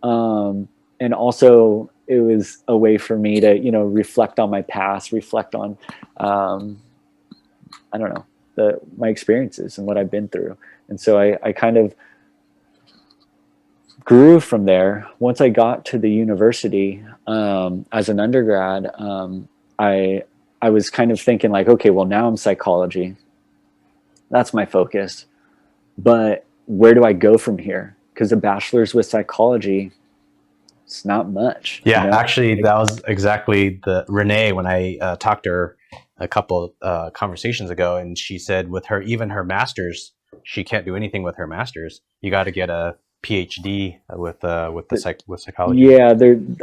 And also it was a way for me to, you know, reflect on my past, reflect on, I don't know, my experiences and what I've been through. And so I kind of grew from there. Once I got to the university, as an undergrad, I was kind of thinking like, okay, well now I'm psychology. That's my focus. But where do I go from here? Because a bachelor's with psychology, it's not much. Yeah, you know? actually, that was exactly the Renee when I talked to her a couple conversations ago, and she said with her, even her master's, she can't do anything with her master's. You got to get a PhD with psychology. Yeah,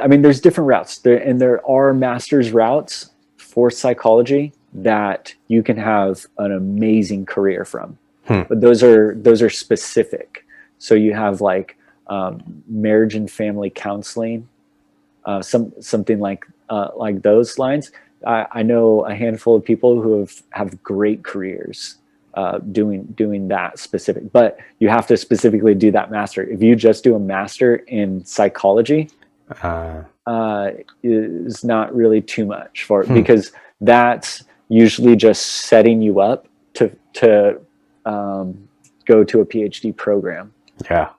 I mean, there's different routes there, and there are master's routes for psychology that you can have an amazing career from. But those are specific. So you have like marriage and family counseling, something like those lines. I know a handful of people who have great careers doing that specific, but you have to specifically do that master. If you just do a master in psychology, is not really too much for it, because that's usually just setting you up to go to a PhD program. Yeah.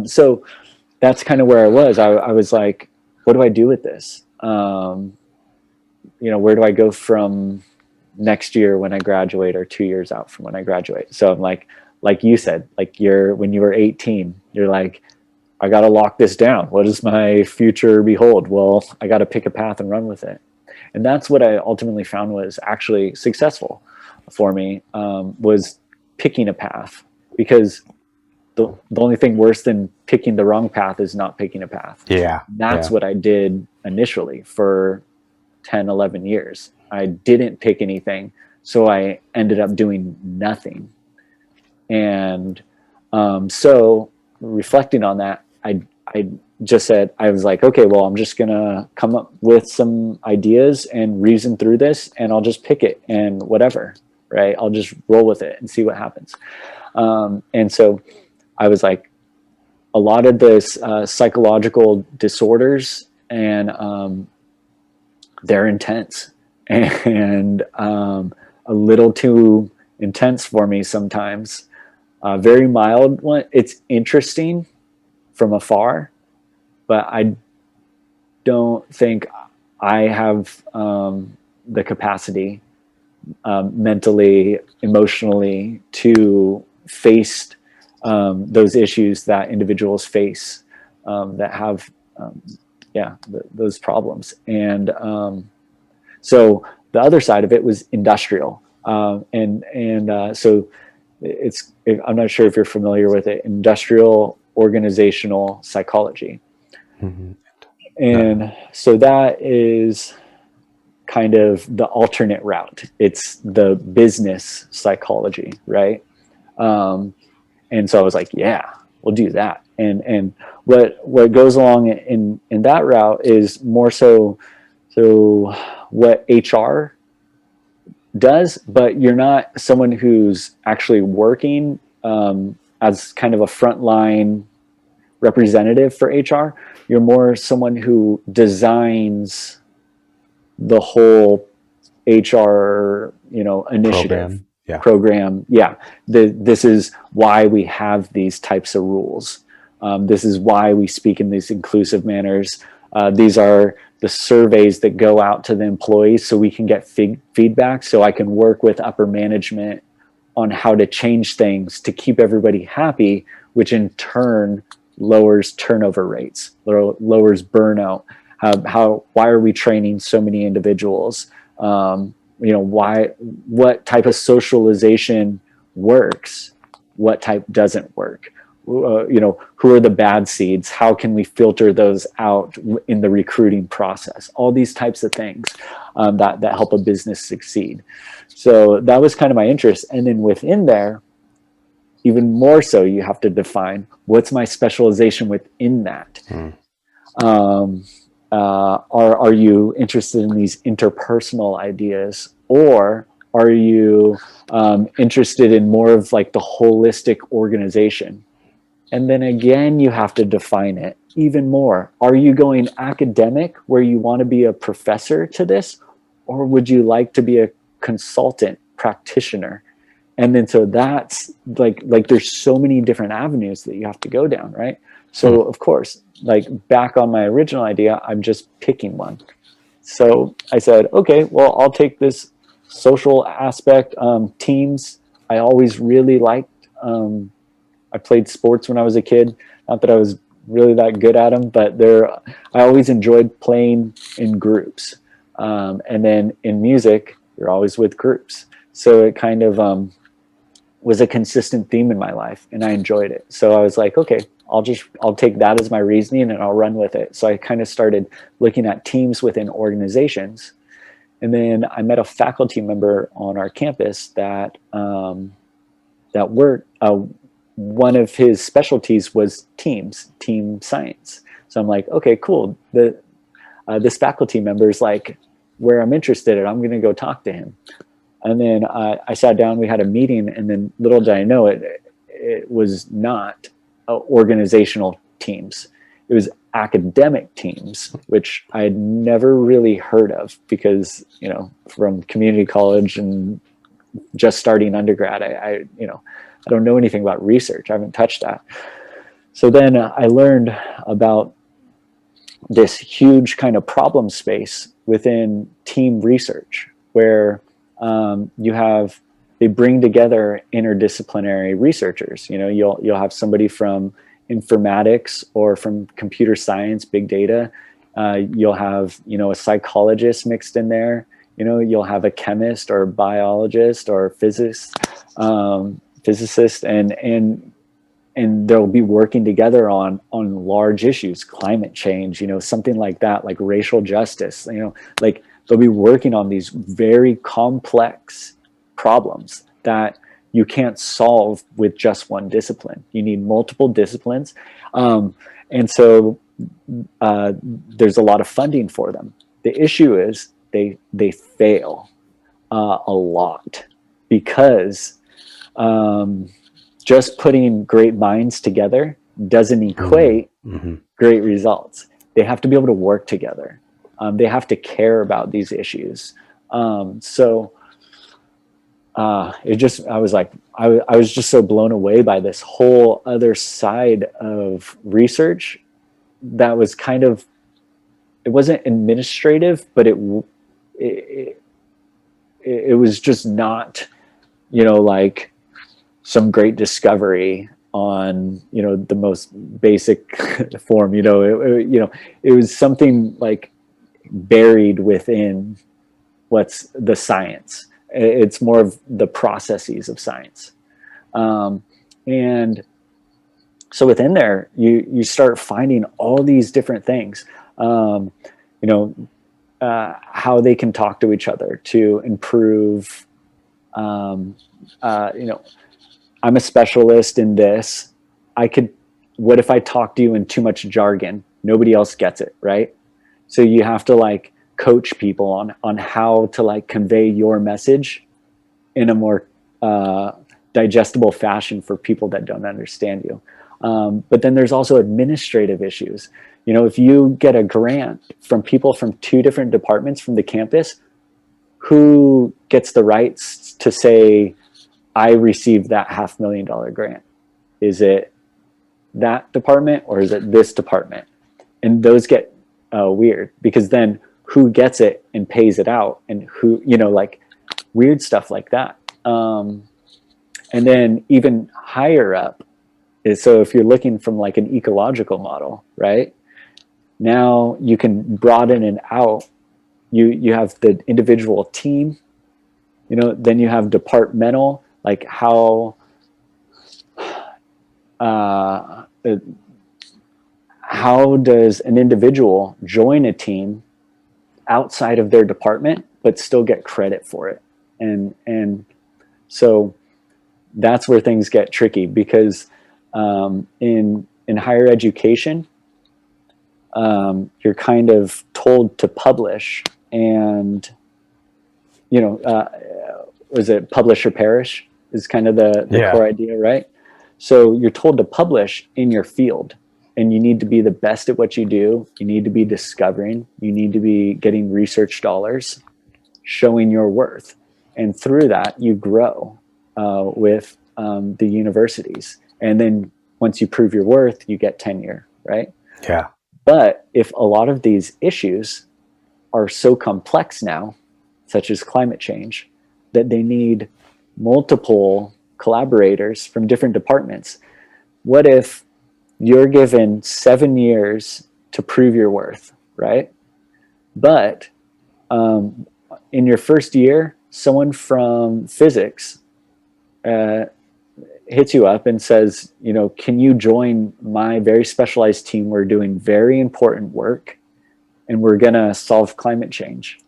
So that's kind of where I was. I was like, what do I do with this? You know, where do I go from next year when I graduate, or 2 years out from when I graduate? So I'm like you said, like when you were 18, you're like, I got to lock this down. What does my future behold? Well, I got to pick a path and run with it. And that's what I ultimately found was actually successful for me, was picking a path, because the only thing worse than picking the wrong path is not picking a path. Yeah. That's what I did initially for 10, 11 years. I didn't pick anything. So I ended up doing nothing. And so reflecting on that, I just said, I was like, okay, well, I'm just going to come up with some ideas and reason through this, and I'll just pick it and whatever, right? I'll just roll with it and see what happens. And so I was like, a lot of this psychological disorders, and they're intense, and a little too intense for me sometimes. Very mild one. It's interesting from afar, but I don't think I have the capacity mentally, emotionally, to face those issues that individuals face that have those problems. And so the other side of it was industrial, so I'm not sure if you're familiar with it, industrial organizational psychology. And so that is kind of the alternate route. It's the business psychology, right? And so I was like, yeah, we'll do that. And what goes along in that route is more so what HR does, but you're not someone who's actually working as kind of a frontline representative for HR. You're more someone who designs the whole HR, initiative program. Yeah. This is why we have these types of rules. This is why we speak in these inclusive manners. These are the surveys that go out to the employees so we can get feedback, so I can work with upper management on how to change things to keep everybody happy, which in turn lowers turnover rates, lowers burnout. Why are we training so many individuals? What type of socialization works? What type doesn't work? Who are the bad seeds? How can we filter those out in the recruiting process? All these types of things that help a business succeed. So that was kind of my interest. And then within there, even more so, you have to define what's my specialization within that. Are you interested in these interpersonal ideas, or Are you interested in more of like the holistic organization? And then again, you have to define it even more. Are you going academic where you want to be a professor to this? Or would you like to be a consultant practitioner? And then so that's like there's so many different avenues that you have to go down, right? So of course, like back on my original idea, I'm just picking one. So I said, okay, well, I'll take this social aspect. Teams, I always really liked. I played sports when I was a kid. Not that I was really that good at them, but I always enjoyed playing in groups. And then in music, you're always with groups. So it kind of was a consistent theme in my life, and I enjoyed it. So I was like, okay, I'll take that as my reasoning and I'll run with it. So I kind of started looking at teams within organizations. And then I met a faculty member on our campus that worked. One of his specialties was team science. So I'm like, okay, cool. This faculty member is like where I'm interested in. I'm going to go talk to him. And then I sat down, we had a meeting, and then little did I know it was not organizational teams. It was academic teams, which I had never really heard of because, from community college and just starting undergrad, I don't know anything about research. I haven't touched that. So then I learned about this huge kind of problem space within team research where they bring together interdisciplinary researchers. You'll have somebody from informatics or from computer science, big data. You'll have, a psychologist mixed in there. You'll have a chemist or a biologist or physicist, and they'll be working together on large issues, climate change, something like that, like racial justice, like they'll be working on these very complex problems that you can't solve with just one discipline. You need multiple disciplines. And so there's a lot of funding for them. The issue is they fail a lot because just putting great minds together doesn't equate great results. They have to be able to work together. They have to care about these issues. I was just so blown away by this whole other side of research that was kind of, it wasn't administrative, but it was just not, like some great discovery on, the most basic form, it was something like buried within what's the science. It's more of the processes of science. And so within there, you start finding all these different things, how they can talk to each other to improve, I'm a specialist in this. What if I talk to you in too much jargon? Nobody else gets it, right? So you have to like coach people on how to like convey your message in a more digestible fashion for people that don't understand you. But then there's also administrative issues. If you get a grant from people from two different departments from the campus, who gets the rights to say, I received that $500,000 grant? Is it that department or is it this department? And those get weird because then who gets it and pays it out, and who, like weird stuff like that. And then even higher up is, so if you're looking from like an ecological model, right? Now you can broaden it out. You have the individual team, then you have departmental, like how does an individual join a team outside of their department but still get credit for it? And so that's where things get tricky because in higher education, you're kind of told to publish, and was it publish or perish is kind of the Yeah. core idea, right? So you're told to publish in your field, and you need to be the best at what you do. You need to be discovering. You need to be getting research dollars, showing your worth, and through that you grow with the universities. And then once you prove your worth, you get tenure, right? Yeah. But if a lot of these issues are so complex now, such as climate change, that they need multiple collaborators from different departments, what if you're given 7 years to prove your worth, right? But in your first year, someone from physics uh, hits you up and says, can you join my very specialized team? We're doing very important work, and we're going to solve climate change.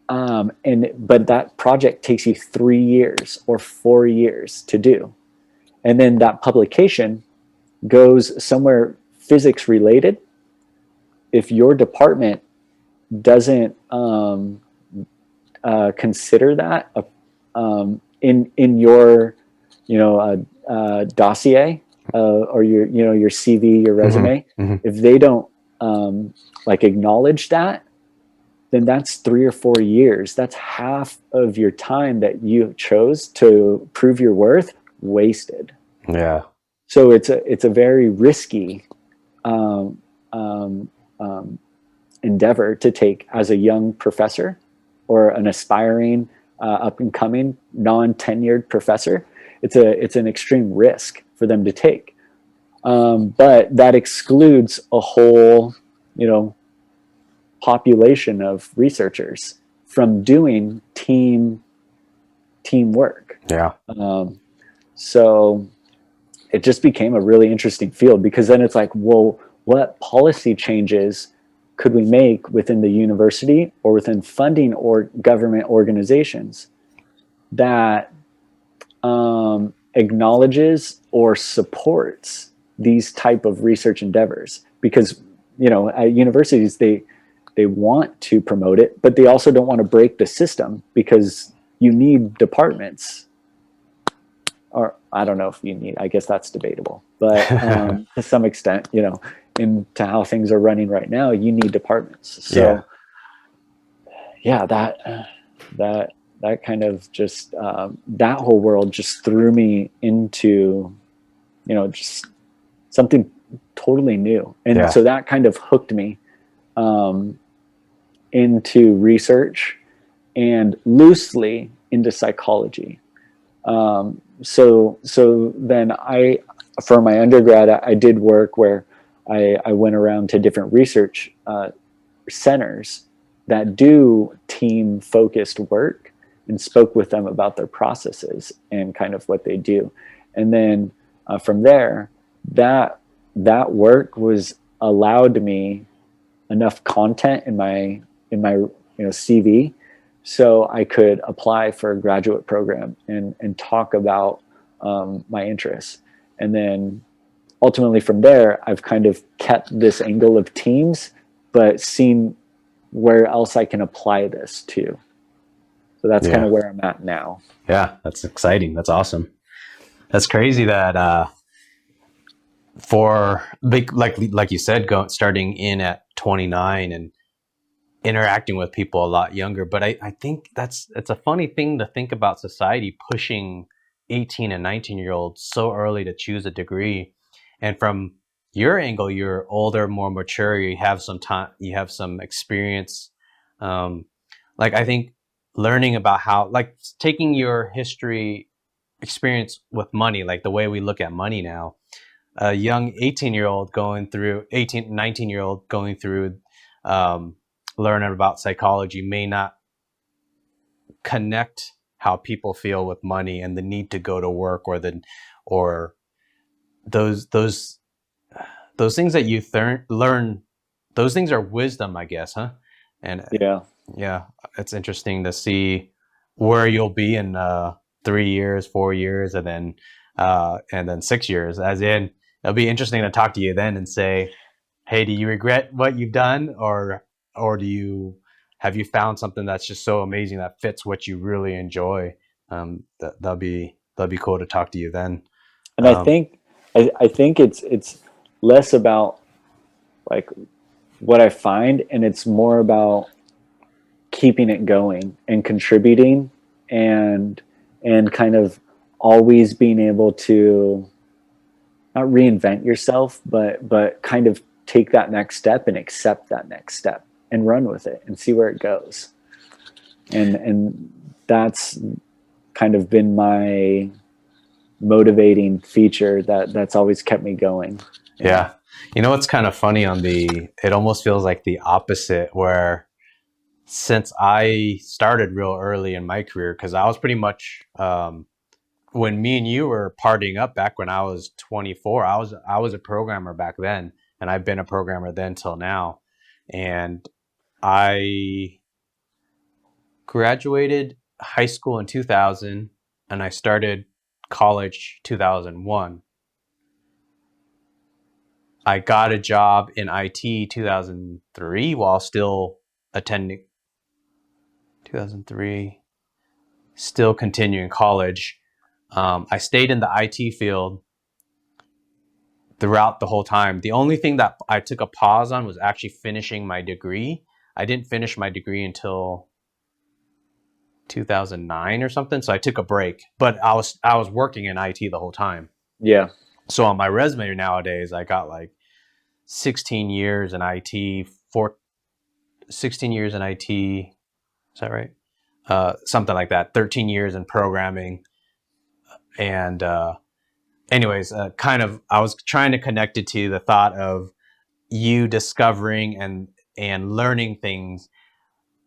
But that project takes you 3 years or 4 years to do. And then that publication goes somewhere physics related. If your department doesn't consider that in your dossier or your CV, your resume, if they don't acknowledge that, then that's 3 or 4 years. That's half of your time that you chose to prove your worth wasted. Yeah. So it's a very risky endeavor to take as a young professor or an aspiring up and coming non-tenured professor. It's an extreme risk for them to take, but that excludes a whole population of researchers from doing teamwork. Yeah. So it just became a really interesting field, because then it's like, well, what policy changes could we make within the university or within funding or government organizations that acknowledges or supports these type of research endeavors? Because at universities they want to promote it, but they also don't want to break the system, because you need departments. Or I don't know if you need, I guess that's debatable, but to some extent, into how things are running right now, you need departments. So yeah, that kind of just that whole world just threw me into just something totally new. And so that kind of hooked me into research and loosely into psychology. So then for my undergrad, I did work where I went around to different research centers that do team focused work and spoke with them about their processes and kind of what they do. And then from there, that work was allowed me enough content in my CV, so I could apply for a graduate program and talk about my interests. And then ultimately from there, I've kind of kept this angle of teams, but seen where else I can apply this to. So that's kind of where I'm at now. Yeah, that's exciting. That's awesome. That's crazy that for big, like you said, starting in at 29 and interacting with people a lot younger. But I think it's a funny thing to think about society pushing 18 and 19-year-olds so early to choose a degree. And from your angle, you're older, more mature, you have some time, you have some experience. I think learning about how, taking your history experience with money, like the way we look at money now, a young 18-year-old going through 19-year-old going through learning about psychology may not connect how people feel with money and the need to go to work, or those things that you learn. Those things are wisdom, I guess, huh? And yeah, it's interesting to see where you'll be in 3 years, 4 years, and then 6 years. As in, it'll be interesting to talk to you then and say, hey, do you regret what you've done, or do you have you found something that's just so amazing that fits what you really enjoy? That'll be cool to talk to you then. And I think it's less about like what I find, and it's more about keeping it going and contributing, and kind of always being able to not reinvent yourself, but kind of take that next step and accept that next step and run with it and see where it goes. And that's kind of been my motivating feature that's always kept me going. Yeah. You know what's kind of funny it almost feels like the opposite, where since I started real early in my career, because I was pretty much when me and you were partying up back when I was 24, I was a programmer back then, and I've been a programmer then till now. And I graduated high school in 2000, and I started college 2001. I got a job in IT 2003 while still attending 2003, still continuing college. I stayed in the IT field throughout the whole time. The only thing that I took a pause on was actually finishing my degree. I didn't finish my degree until 2009 or something, so I took a break. But I was working in IT the whole time. Yeah. So on my resume nowadays, I got like 16 years in IT, 16 years in IT. Is that right? Something like that. 13 years in programming. And anyways, kind of, I was trying to connect it to the thought of you discovering and learning things.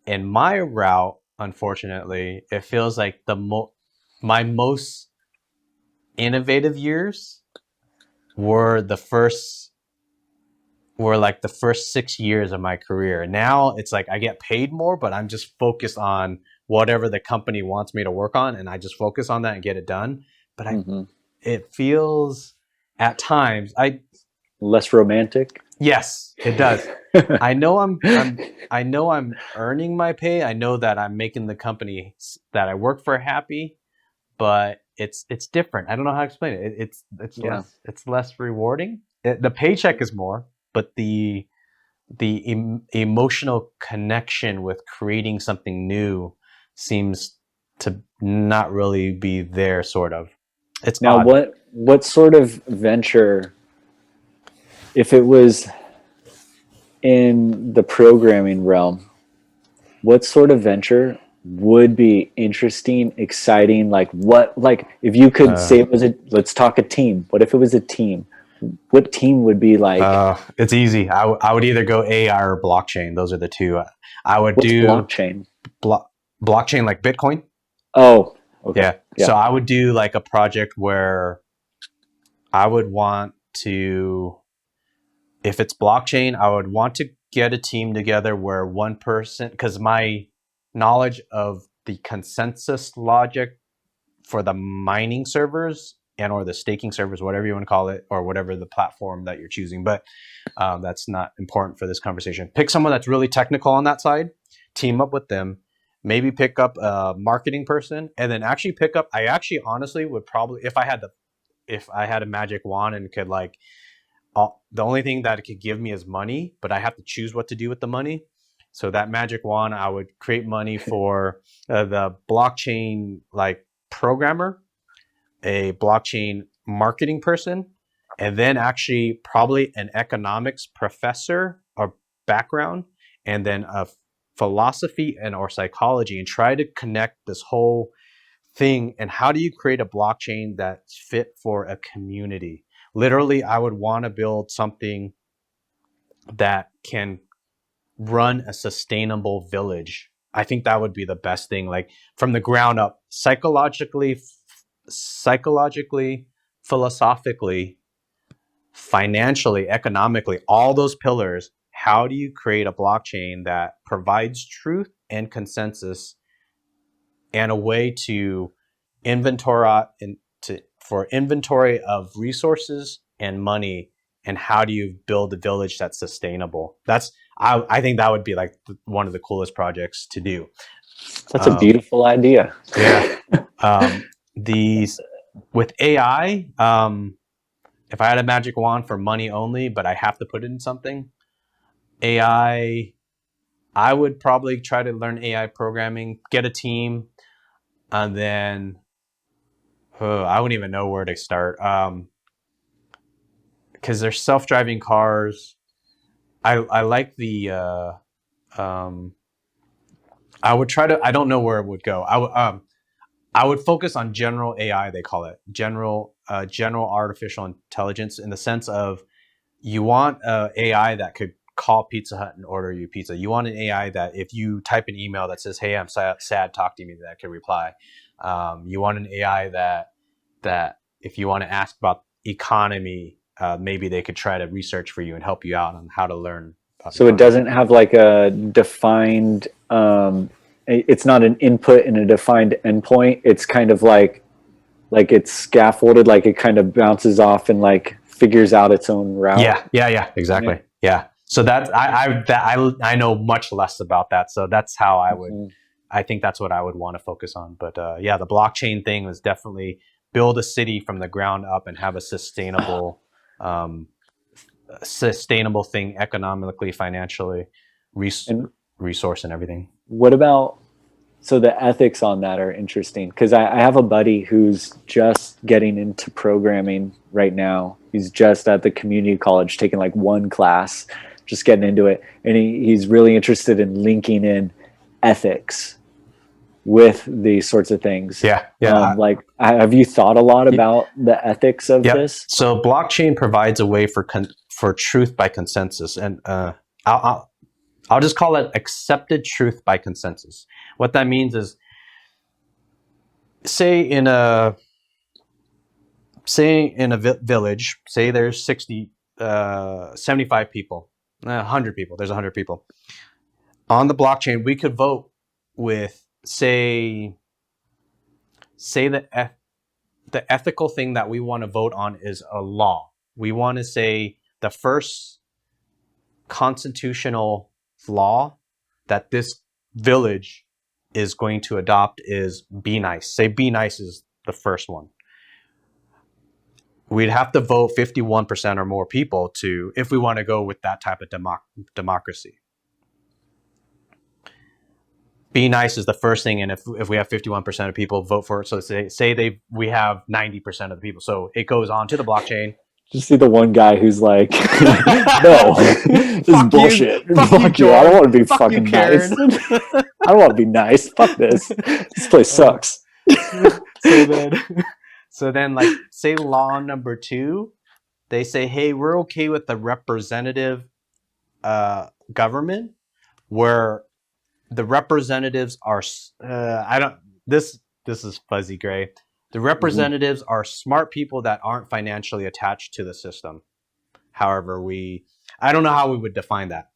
In my route, unfortunately, it feels like my most innovative years were like the first 6 years of my career. Now it's like I get paid more, but I'm just focused on whatever the company wants me to work on, and I just focus on that and get it done. But it feels at times less romantic. Yes, it does. I know I know I'm earning my pay. I know that I'm making the company that I work for happy, but it's different. I don't know how to explain it. It's less rewarding. The paycheck is more, but the emotional connection with creating something new seems to not really be there. Sort of. It's Now, odd. what sort of venture, if it was in the programming realm, what sort of venture would be interesting, exciting? Like if you could say it was let's talk a team. What if it was a team? What team would be like? It's easy. I would either go AI or blockchain. Those are the two. I would What's do blockchain? blockchain like Bitcoin. Oh, okay. Yeah. Yeah. So I would do like a project where I would want to, if it's blockchain, I would want to get a team together where one person, because my knowledge of the consensus logic for the mining servers and or the staking servers, whatever you want to call it, or whatever the platform that you're choosing. But that's not important for this conversation. Pick someone that's really technical on that side, team up with them, maybe pick up a marketing person, and then actually pick up. I actually honestly would probably, if I had a magic wand and could like, the only thing that it could give me is money, but I have to choose what to do with the money. So that magic wand, I would create money for the blockchain like programmer, a blockchain marketing person, and then actually probably an economics professor or background, and then a philosophy and or psychology, and try to connect this whole thing. And how do you create a blockchain that's fit for a community? Literally, I would want to build something that can run a sustainable village. I think that would be the best thing, like from the ground up, psychologically, philosophically, financially, economically, all those pillars. How do you create a blockchain that provides truth and consensus and a way to for inventory of resources and money, and how do you build a village that's sustainable? That's I think that would be like one of the coolest projects to do. That's a beautiful idea. Yeah. These with AI, if I had a magic wand for money only, but I have to put it in something, AI, I would probably try to learn AI programming, get a team, and then I wouldn't even know where to start. Because there's self-driving cars. I like the. I would try to. I don't know where it would go. I would focus on general AI. They call it general artificial intelligence, in the sense of you want AI that could call Pizza Hut and order you pizza. You want an AI that if you type an email that says, "Hey, I'm sad, talk to me," that can reply. You want an AI that if you want to ask about economy, maybe they could try to research for you and help you out on how to learn about So it economy. doesn't have like a defined, it's not an input and a defined endpoint. It's kind of like it's scaffolded, like it kind of bounces off and like figures out its own route. Yeah, exactly. Yeah. So that I know much less about that. So that's how I think that's what I would want to focus on. But yeah, the blockchain thing was definitely build a city from the ground up and have a sustainable thing economically, financially, And resource and everything. what about, so the ethics on that are interesting, because I have a buddy who's just getting into programming right now. He's just at the community college taking like one class, just getting into it. And he's really interested in linking in ethics with these sorts of things. Yeah. Like, have you thought a lot about the ethics of this? So blockchain provides a way for truth by consensus, and I'll just call it accepted truth by consensus. What that means is, say in a village, say there's 75 people, 100 people. There's 100 people on the blockchain. We could vote with say the ethical thing that we want to vote on is a law. We want to say the first constitutional law that this village is going to adopt is be nice. Say be nice is the first one. We'd have to vote 51% or more people to, if we want to go with that type of democracy. Be nice is the first thing, and if we have 51% of people vote for it, so we have 90% of the people, so it goes on to the blockchain. Just see the one guy who's like, no, this is bullshit. Fuck you. I don't want to be fucking nice. I don't want to be nice. Fuck this. This place sucks. So then, like, say law number 2, they say, hey, we're okay with the representative government, where the representatives are this is fuzzy gray. The representatives are smart people that aren't financially attached to the system. However, I don't know how we would define that.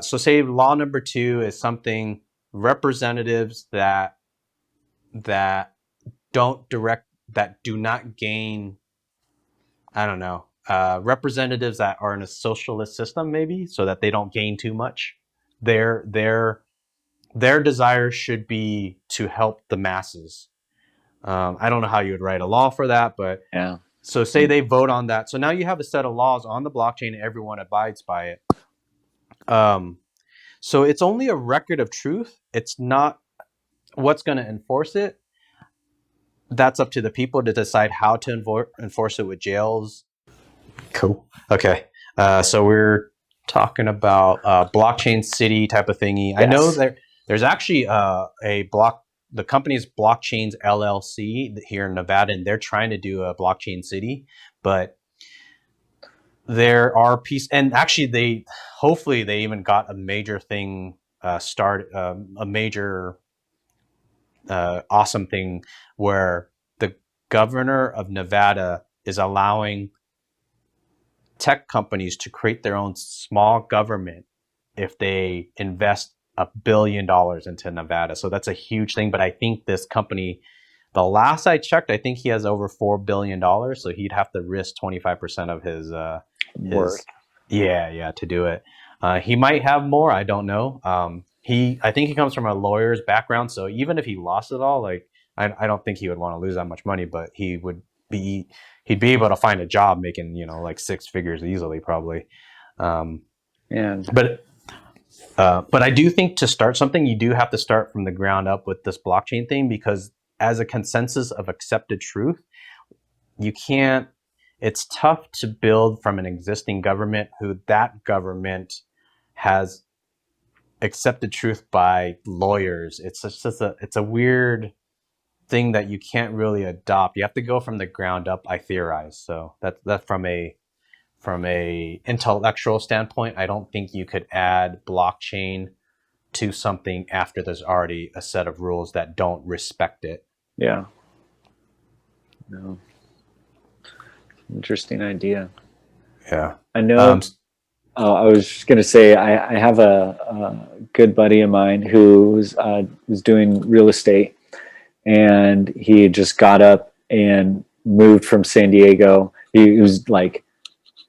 So say law number 2 is something, representatives that do not gain, I don't know, representatives that are in a socialist system, maybe, so that they don't gain too much. Their desire should be to help the masses. I don't know how you would write a law for that, but yeah. So say they vote on that. So now you have a set of laws on the blockchain, and everyone abides by it. So it's only a record of truth. It's not what's going to enforce it. That's up to the people to decide how to enforce it with jails. Cool. Okay. So we're talking about blockchain city type of thingy. Yes. I know there's actually the company's Blockchains LLC here in Nevada, and they're trying to do a blockchain city, but there are and actually hopefully they even got a major thing a major awesome thing where the governor of Nevada is allowing tech companies to create their own small government if they invest $1 billion into Nevada. So that's a huge thing. But I think this company, the last I checked, I think he has over $4 billion. So he'd have to risk 25% of his worth. Yeah, to do it. He might have more. I don't know. I think he comes from a lawyer's background, so even if he lost it all, like I don't think he would want to lose that much money, but be he'd be able to find a job making like six figures easily, probably. Um, And but but I do think to start something, you do have to start from the ground up with this blockchain thing, because as a consensus of accepted truth, you can't. It's tough to build from an existing government who that government has accepted truth by lawyers. It's a weird thing that you can't really adopt. You have to go from the ground up, I theorize. So that's from a intellectual standpoint. I don't think you could add blockchain to something after there's already a set of rules that don't respect it. yeah, no, interesting idea. Yeah. I know. Oh, I was just gonna say I have a good buddy of mine who was doing real estate, and he just got up and moved from San Diego. He was like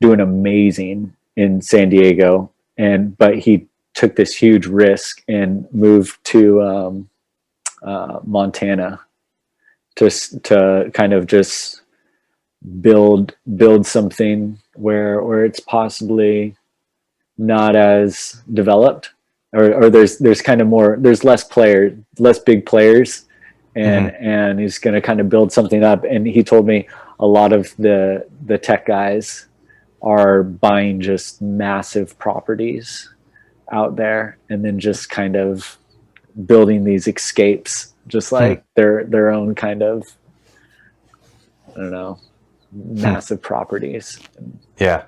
doing amazing in San Diego, but he took this huge risk and moved to Montana to kind of just build something where it's possibly not as developed, or there's kind of more, there's less big players, and he's going to kind of build something up. And he told me a lot of the tech guys are buying just massive properties out there and then just kind of building these escapes, just like their own kind of, I don't know, massive properties. Yeah.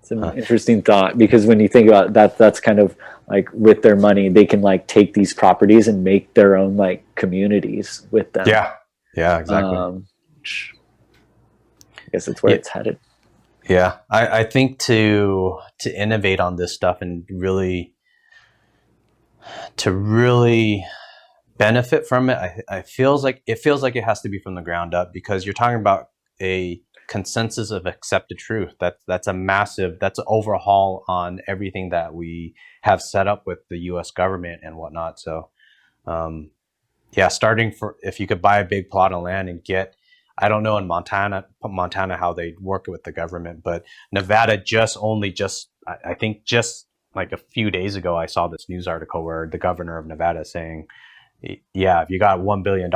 It's an interesting thought, because when you think about that, that's kind of like with their money, they can like take these properties and make their own like communities with them. Yeah. Yeah, exactly. I guess that's where it's headed. Yeah. I think to innovate on this stuff and to really benefit from it, it feels like it has to be from the ground up, because you're talking about a consensus of accepted truth. That's an overhaul on everything that we have set up with the U.S. government and whatnot. So, starting if you could buy a big plot of land and get, I don't know in Montana how they work with the government, but Nevada I think just like a few days ago, I saw this news article where the governor of Nevada is saying, yeah, if you got $1 billion,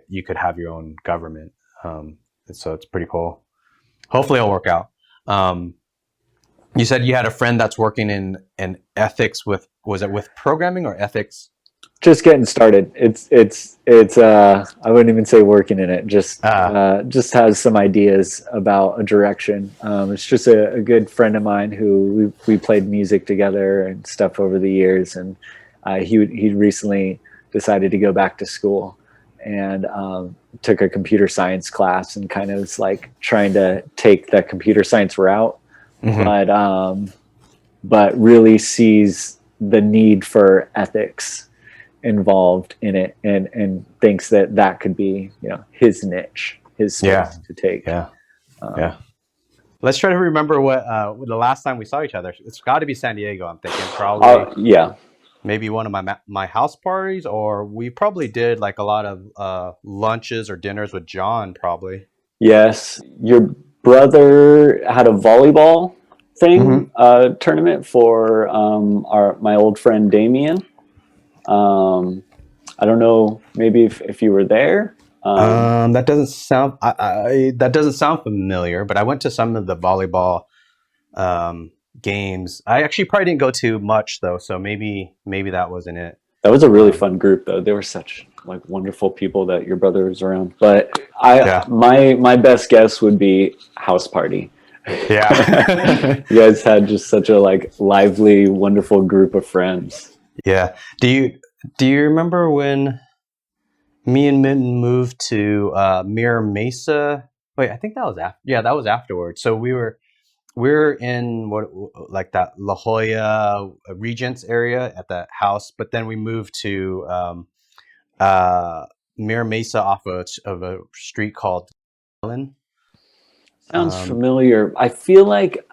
you could have your own government. So it's pretty cool. Hopefully it'll work out. You said you had a friend that's working in ethics was it with programming or ethics? Just getting started. It's I wouldn't even say working in it. Just has some ideas about a direction. It's just a good friend of mine who we played music together and stuff over the years, and he recently decided to go back to school and took a computer science class, and kind of was like trying to take that computer science route, but really sees the need for ethics involved in it, and thinks that could be his niche, his space to take. Let's try to remember what the last time we saw each other. It's got to be San Diego, I'm thinking. Probably maybe one of my house parties, or we probably did like a lot of lunches or dinners with John, probably. Yes, your brother had a volleyball thing, tournament for my old friend Damien. I don't know, maybe if you were there. That doesn't sound familiar, but I went to some of the volleyball games. I actually probably didn't go to much though, so maybe that wasn't it. That was a really fun group though. They were such like wonderful people that your brother was around. But my best guess would be house party. Yeah. You guys had just such a like lively, wonderful group of friends. Yeah. Do you remember when me and Minton moved to Mira Mesa? Wait, I think that was after. Yeah, that was afterwards. So we're in like that La Jolla Regents area at that house, but then we moved to Mira Mesa off of a street called Allen. Sounds familiar. I feel like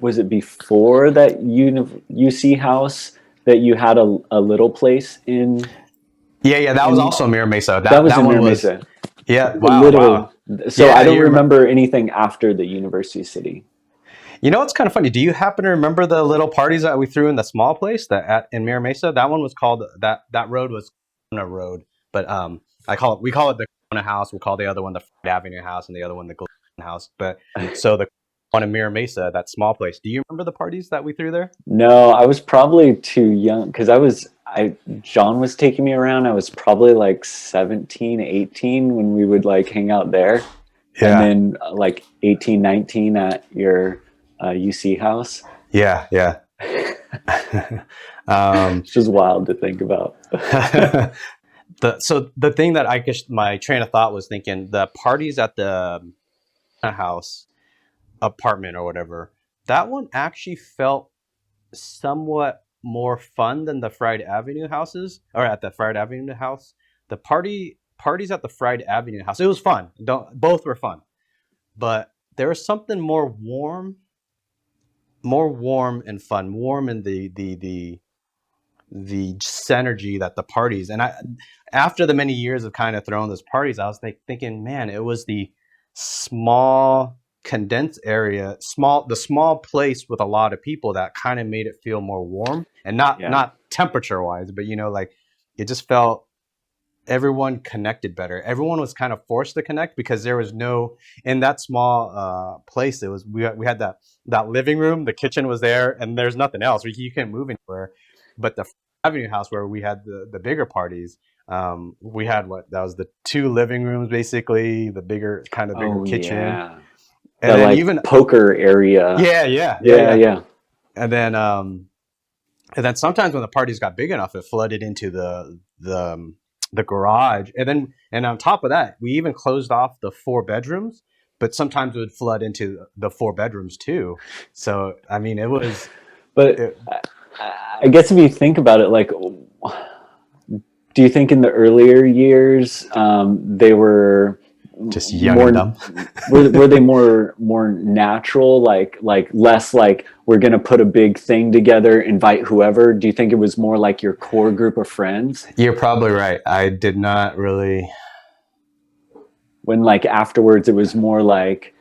was it before that UC house that you had a little place in? Yeah, that was also Mira Mesa. That was That in one Mira was, Mesa. yeah, A wow. little. So I Yeah, don't you remember. remember anything after the University City. You know, it's kind of funny. Do you happen to remember the little parties that we threw in the small place in Mira Mesa? That one was called that road was Corona Road, but we call it the Corona House. We'll call the other one the Fried Avenue House, and the other one the Golden House. But so the one in Mira Mesa, that small place. Do you remember the parties that we threw there? No, I was probably too young because John was taking me around. I was probably like 17, 18 when we would like hang out there. And Yeah, then like 18, 19 at your UC house. yeah. It's just wild to think about. So the thing that I guess my train of thought was thinking the parties at the house apartment or whatever, that one actually felt somewhat more fun than the Fried Avenue houses, or at the Fried Avenue house. The parties at the Fried Avenue house, it was fun. Both were fun, but there was something more warm and fun, warm in the synergy that the parties. And after the many years of kind of throwing those parties, I was like thinking, man, it was the small condensed area, the small place with a lot of people that kind of made it feel more warm, and Yeah. not temperature wise, but like it just felt everyone connected better. Everyone was kind of forced to connect because there was no in that small place. It was we had that living room, the kitchen was there, and there's nothing else. You can't move anywhere. But the Avenue house where we had the bigger parties, we had that was the two living rooms basically, the bigger kitchen, Yeah. and The then like even poker area. Yeah. And then sometimes when the parties got big enough, it flooded into the garage, and on top of that, we even closed off the 4 bedrooms. But sometimes it would flood into the 4 bedrooms too. So I mean, it was. But I guess if you think about it, like, do you think in the earlier years they were Just young more and dumb. were they more natural, like less like we're gonna put a big thing together, invite whoever? Do you think it was more like your core group of friends? You're probably right. I did not really. When like afterwards it was more like,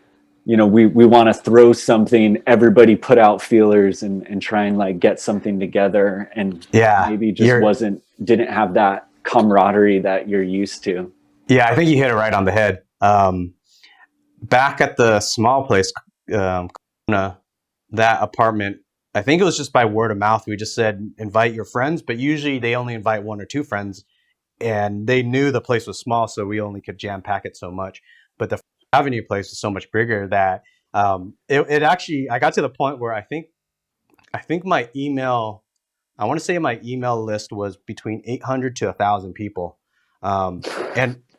we want to throw something, everybody put out feelers and try and like get something together, and Yeah, maybe just didn't have that camaraderie that you're used to. Yeah, I think you hit it right on the head. Back at the small place, that apartment, I think it was just by word of mouth. We just said invite your friends, but usually they only invite 1 or 2 friends, and they knew the place was small, so we only could jam pack it so much. But the Avenue place was so much bigger that it actually, I got to the point where I think my email, I want to say my email list was between 800 to 1,000 people, and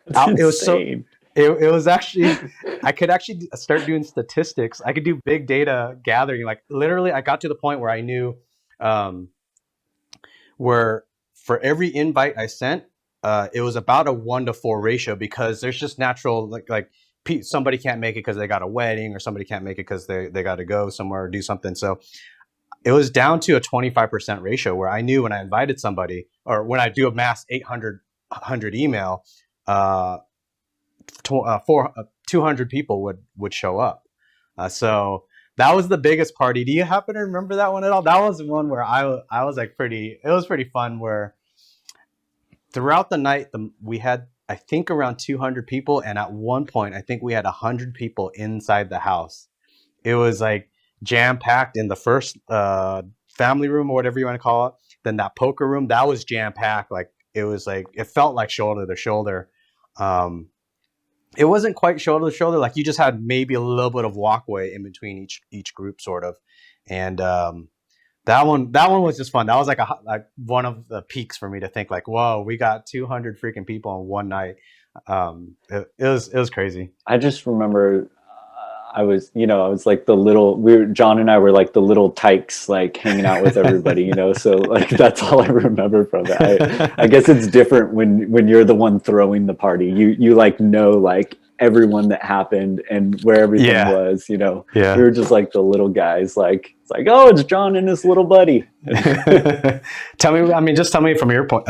That's it was so. insane. It was actually, I could actually start doing statistics. I could do big data gathering. Like literally, I got to the point where I knew where for every invite I sent, it was about a 1 to 4 ratio, because there's just natural like somebody can't make it because they got a wedding, or somebody can't make it because they got to go somewhere or do something. So it was down to a 25% ratio where I knew when I invited somebody, or when I do a mass 800 email, 200 people would show up. So that was the biggest party. Do you happen to remember that one at all? That was the one where I was like it was pretty fun, where throughout the night we had, I think, around 200 people, and at one point I think we had 100 people inside the house. It was like jam packed in the first family room, or whatever you want to call it. Then that poker room, that was jam packed. Like it felt like shoulder to shoulder. It wasn't quite shoulder to shoulder. Like you just had maybe a little bit of walkway in between each group, sort of. And that one was just fun. That was like one of the peaks for me to think like, whoa, we got 200 freaking people on one night. It was crazy. I just remember I was like John and I were like the little tykes, like hanging out with everybody, so like that's all I remember from it. I guess it's different when you're the one throwing the party. You like everyone that happened and where everything Yeah. was. You know, we Yeah. were just like the little guys. Like it's like, oh, it's John and his little buddy. Tell me, I mean, just tell me from your point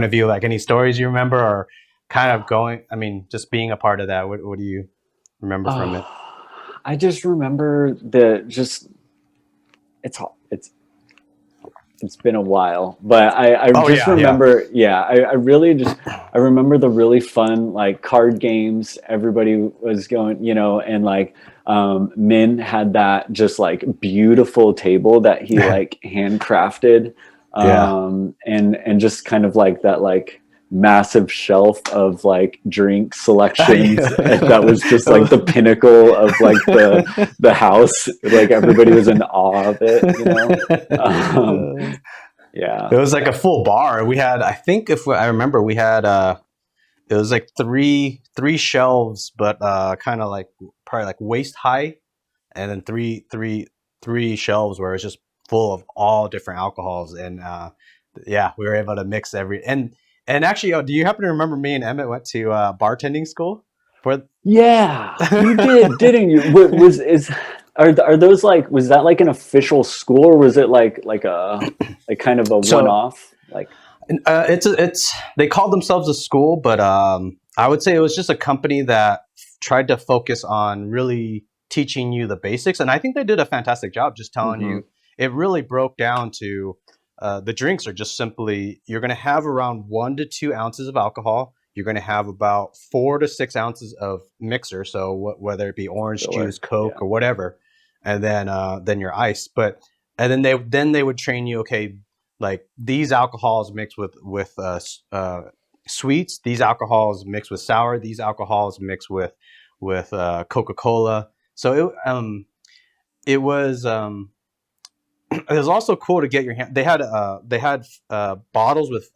of view, like any stories you remember, or kind of going. I mean, just being a part of that. What do you remember from it? I just remember the just it's it's been a while, but I Oh just yeah, yeah, remember, yeah, I really just, I remember the really fun, like card games everybody was going, you know, and like, Min had that just like beautiful table that he like handcrafted, yeah. and just kind of like that, like massive shelf of like drink selections. And that Yeah. was just like the pinnacle of like the house. Like everybody was in awe of it, you know? Um, It yeah. was like a full bar. We had, I think, if I remember, we had it was like three shelves, but kind of like probably like waist high, and then three shelves where it's just full of all different alcohols, and yeah, we were able to mix every and actually, do you happen to remember me and Emmett went to bartending school for? Yeah, you did, didn't you? Was is are those like, was that like an official school, or was it like a like kind of a one So off? Like, it's they called themselves a school, but I would say it was just a company that tried to focus on really teaching you the basics, and I think they did a fantastic job just telling hmm you. It really broke down to the drinks are just simply you're going to have around 1 to 2 ounces of alcohol. You're going to have about 4 to 6 ounces of mixer, so whether it be orange filler. juice, Coke, Yeah. or whatever, and then your ice. But and then they would train you. Okay, like these alcohols mixed with sweets, these alcohols mixed with sour, these alcohols mixed with Coca-Cola. So it was it was also cool to get your hand. They had bottles with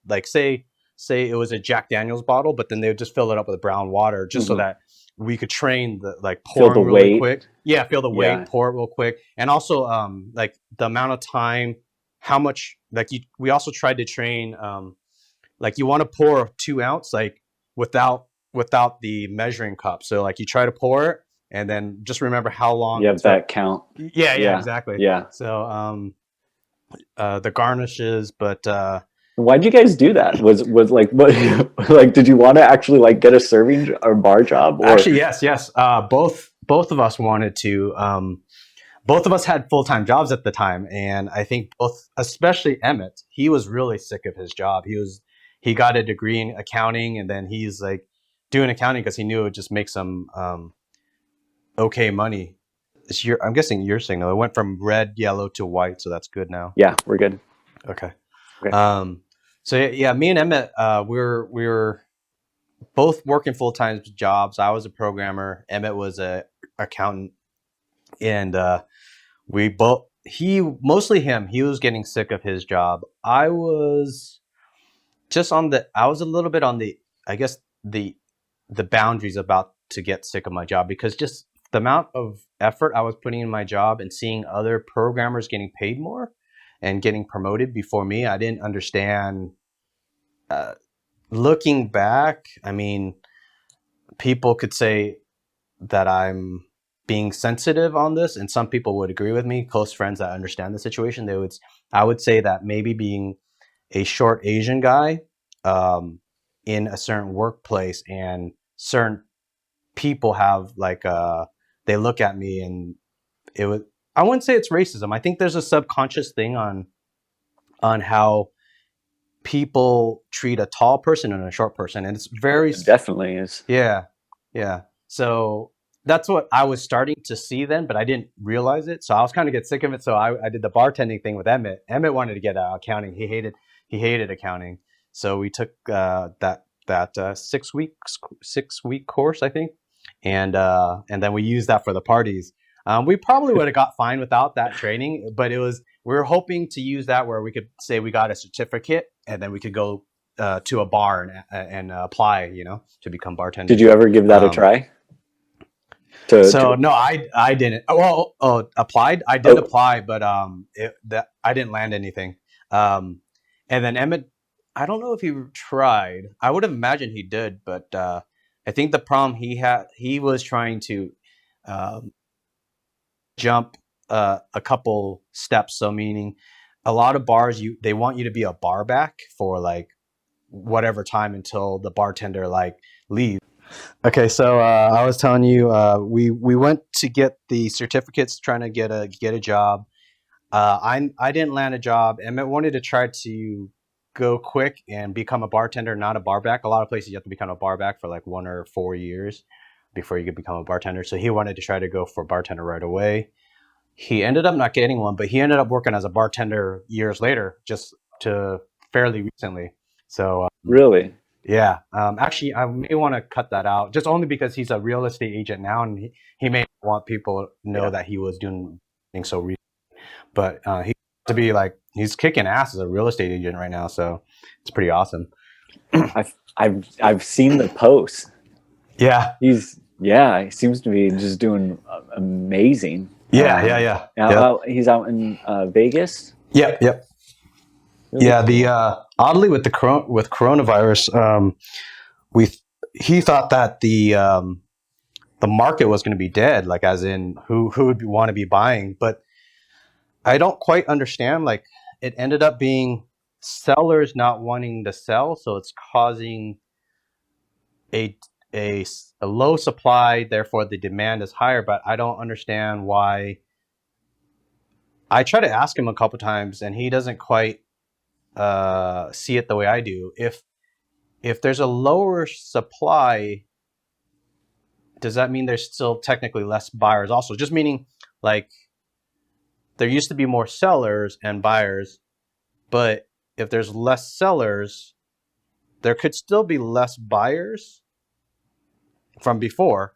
like say it was a Jack Daniel's bottle, but then they would just fill it up with brown water just so hmm that we could train the like Feel the pouring really weight. quick. Yeah, feel the weight, Yeah. pour it real quick, and also like the amount of time, how much like we also tried to train like you want to pour a 2 ounce like without the measuring cup. So like you try to pour it and then just remember how long You it have took. that count. Yeah, Yeah. exactly. Yeah. So the garnishes, but Why'd you guys do that? Was like what like did you want to actually like get a or bar job, or actually yes. Both of us wanted to. Both of us had full-time jobs at the time, and I think both, especially Emmett, he was really sick of his job. He got a degree in accounting, and then he's like doing accounting because he knew it would just make some okay money. I'm guessing you're saying though, it went from red, yellow to white, so that's good now. yeah, we're good. Okay. Okay. Um, so yeah, me and Emmett, we were both working full-time jobs. I was a programmer. Emmett was a accountant, and we both he mostly him. He was getting sick of his job. I was a little bit on the, I guess, the boundaries about to get sick of my job because just the amount of effort I was putting in my job and seeing other programmers getting paid more and getting promoted before me, I didn't understand. Uh, Looking back, I mean, people could say that I'm being sensitive on this, and some people would agree with me. Close friends that understand the situation, I would say that maybe being a short Asian guy um, in a certain workplace and certain people have like they look at me and it was. I wouldn't say it's racism. I think there's a subconscious thing on how people treat a tall person and a short person, and it's Oh, very it definitely is. yeah, yeah. So that's what I was starting to see then, but I didn't realize it. So I was kind of get sick of it. So I did the bartending thing with Emmett. Emmett wanted to get accounting. He hated accounting. So we took that 6 week course, I think, and then we used that for the parties. We probably would have got fine without that training, but we were hoping to use that where we could say we got a certificate and then we could go to a bar and apply, to become Did bartenders. you ever give that a Um, try? To so no, I didn't. Applied. I did oh, apply, but I didn't land anything. And then Emmett, I don't know if he tried. I would have imagined he did, but I think the problem he was trying to um, jump a couple steps. So meaning, a lot of bars they want you to be a bar back for like whatever time until the bartender like leaves. Okay, so I was telling you, we went to get the certificates, trying to get a job. I didn't land a job. Emmett wanted to try to go quick and become a bartender, not a bar back. A lot of places you have to become a bar back for like 1 or 4 years before you could become a bartender. So he wanted to try to go for bartender right away. He ended up not getting one, but he ended up working as a bartender years later, just to fairly recently. So Really? yeah, actually, I may want to cut that out, just only because he's a real estate agent now, and he may want people to know Yeah. that he was doing things so recently. But he to be like he's kicking ass as a real estate agent right now, so it's pretty awesome. I've seen the posts. Yeah, He seems to be just doing amazing. yeah. Now he's out in Vegas. Yep. Really Yeah, cool. the oddly with with coronavirus, we he thought that the market was going to be dead, like as in who would want to be buying, but I don't quite understand. Like, it ended up being sellers not wanting to sell, so it's causing a a low supply. Therefore, the demand is higher. But I don't understand why. I try to ask him a couple times, and he doesn't quite see it the way I do. If there's a lower supply, does that mean there's still technically less buyers? Also, just meaning like there used to be more sellers and buyers, but if there's less sellers, there could still be less buyers from before,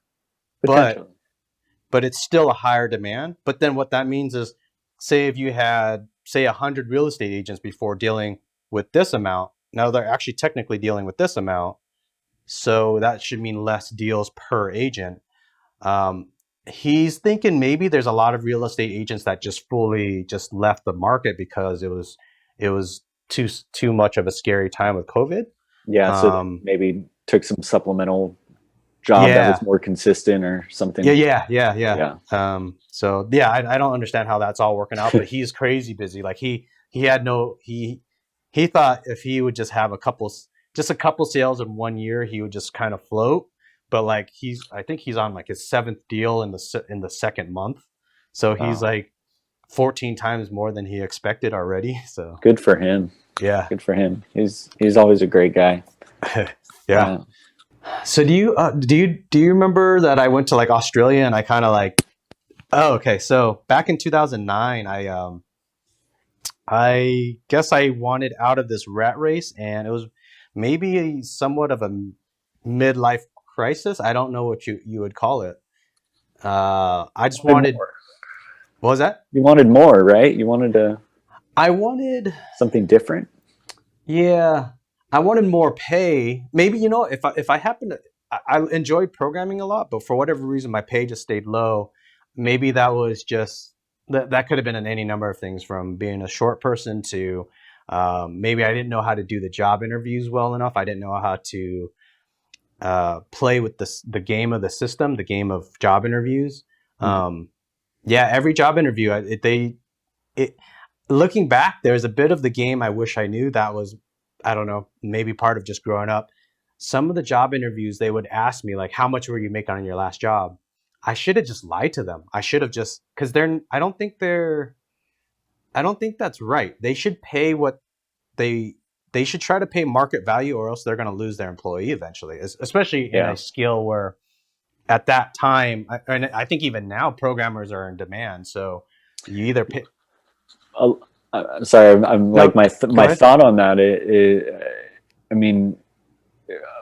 but Potentially. it's still a higher demand. But then what that means is, say if you had say 100 real estate agents before dealing with this amount, now they're actually technically dealing with this amount, so that should mean less deals per agent. Um, he's thinking maybe there's a lot of real estate agents that just fully just left the market because it was too much of a scary time with COVID. Yeah, so they Um, maybe took some supplemental job that was yeah, more consistent or something. yeah. Yeah. So yeah, I don't understand how that's all working out, but he's crazy busy. Like he had no he thought if he would just have just a couple sales in 1 year, he would just kind of float. But like I think he's on like his seventh deal in the second month, so he's Wow. like 14 times more than he expected already. So Good for him. yeah, Good for him. He's always a great guy. yeah. Yeah. So do you remember that I went to like Australia and I kind of like, oh, okay. So back in 2009, I guess I wanted out of this rat race, and it was maybe somewhat of a midlife crisis. I don't know what you would call it. I just Wanted wanted. more. What was that? You wanted more, right? You wanted I wanted. something different. Yeah, I wanted more pay. Maybe if I happen to, I enjoyed programming a lot, but for whatever reason, my pay just stayed low. Maybe that was just that could have been in any number of things, from being a short person to maybe I didn't know how to do the job interviews well enough. I didn't know how to play with the game of the system, the game of job interviews. Mhm. Um, yeah, every job interview, it looking back, there's a bit of the game I wish I knew that was, I don't know, maybe part of just growing up. Some of the job interviews, they would ask me, like, how much were you making on your last job? I should have just lied to them. I should have just, because I don't think that's right. They should pay what they, they should try to pay market value, or else they're going to lose their employee eventually, especially in a Yeah. skill where at that time, and I think even now, programmers are in demand. So you either pay, Uh, Sorry, I'm like no, go my ahead. thought on that. I mean,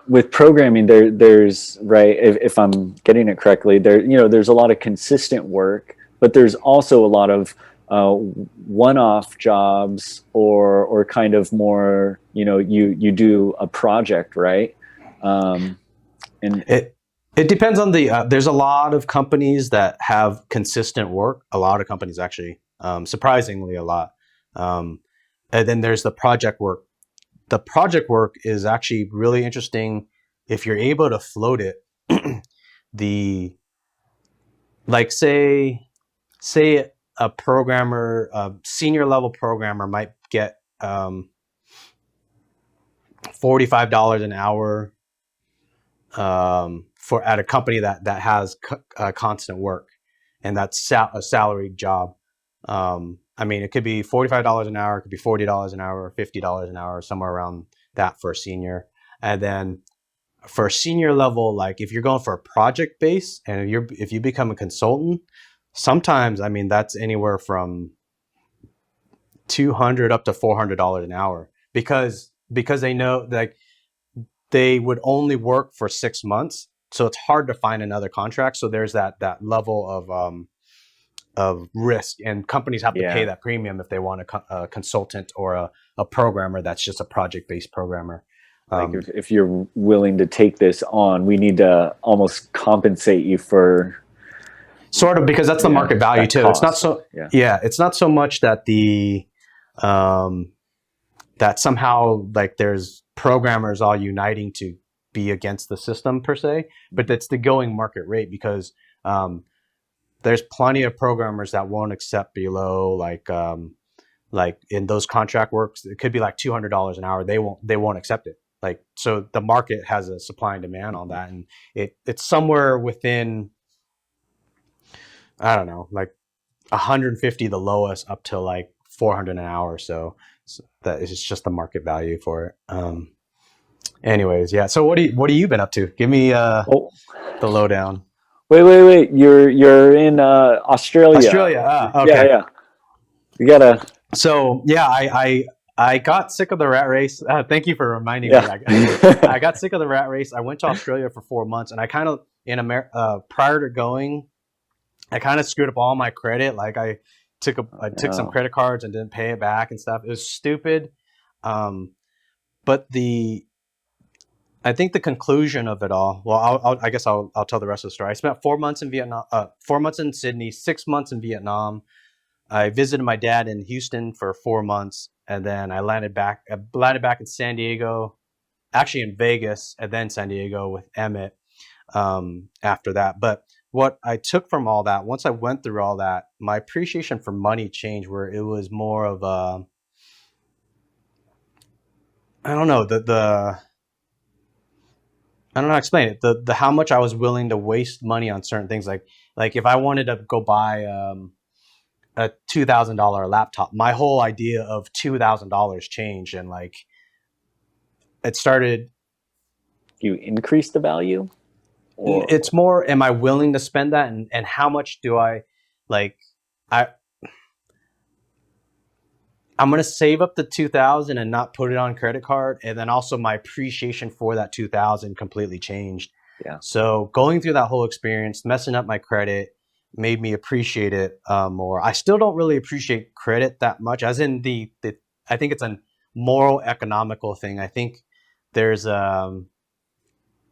with programming, there's right. If I'm getting it correctly, there's a lot of consistent work, but there's also a lot of one-off jobs or kind of more. You do a project, right? Um, and It depends on the. There's a lot of companies that have consistent work. A lot of companies actually, surprisingly, a lot. Um, and then there's the project work. The project work is actually really interesting. if you're able to float it, the like say a programmer, a senior level programmer might get $45 an hour for at a company that has constant work, and that's a salaried job. I mean, it could be $45 an hour, it could be $40 an hour, or $50 an hour, somewhere around that for a senior. And then for a senior level, like if you're going for a project base, and if you become a consultant, sometimes, I mean, that's anywhere from 200 up to $400 an hour, because they know, like, they would only work for 6 months, so it's hard to find another contract. So there's that level of risk, and companies have to pay that premium if they want a consultant or a programmer that's just a project-based programmer. Like if you're willing to take this on, we need to almost compensate you for, sort of, because that's the market value too. Cost. It's not so it's not so much that that somehow, like, there's programmers all uniting to be against the system per se, but it's the going market rate, because there's plenty of programmers that won't accept below, like in those contract works, it could be like $200 an hour. They won't accept it. Like, so the market has a supply and demand on that, and it's somewhere within, I don't know, like 150 the lowest, up to like 400 an hour. So that is just the market value for it. Anyways, yeah. So what have you been up to? Give me the lowdown. Wait. You're in Australia. Australia. Okay. Yeah. You gotta. So yeah, I got sick of the rat race. Thank you for reminding me. I got sick of the rat race. I went to Australia for 4 months, and I kind of prior to going, I kind of screwed up all my credit. Like I took some credit cards and didn't pay it back and stuff. It was stupid. But I think the conclusion of it all. Well, I guess I'll tell the rest of the story. I spent 4 months in Vietnam, 4 months in Sydney, 6 months in Vietnam. I visited my dad in Houston for 4 months, and then I landed back in San Diego, actually in Vegas, and then San Diego with Emmett after that. But what I took from all that, once I went through all that, my appreciation for money changed, where it was more of a, I don't know, I don't know how to explain it. The how much I was willing to waste money on certain things, like if I wanted to go buy a $2,000 laptop, my whole idea of $2,000 changed, and like it started. You increase the value. It's more, am I willing to spend that, and how much do I like? I'm going to save up the 2,000 and not put it on credit card. And then also my appreciation for that 2,000 completely changed. Yeah. So going through that whole experience, messing up my credit, made me appreciate it more. I still don't really appreciate credit that much, as in the I think it's a moral economical thing. I think there's I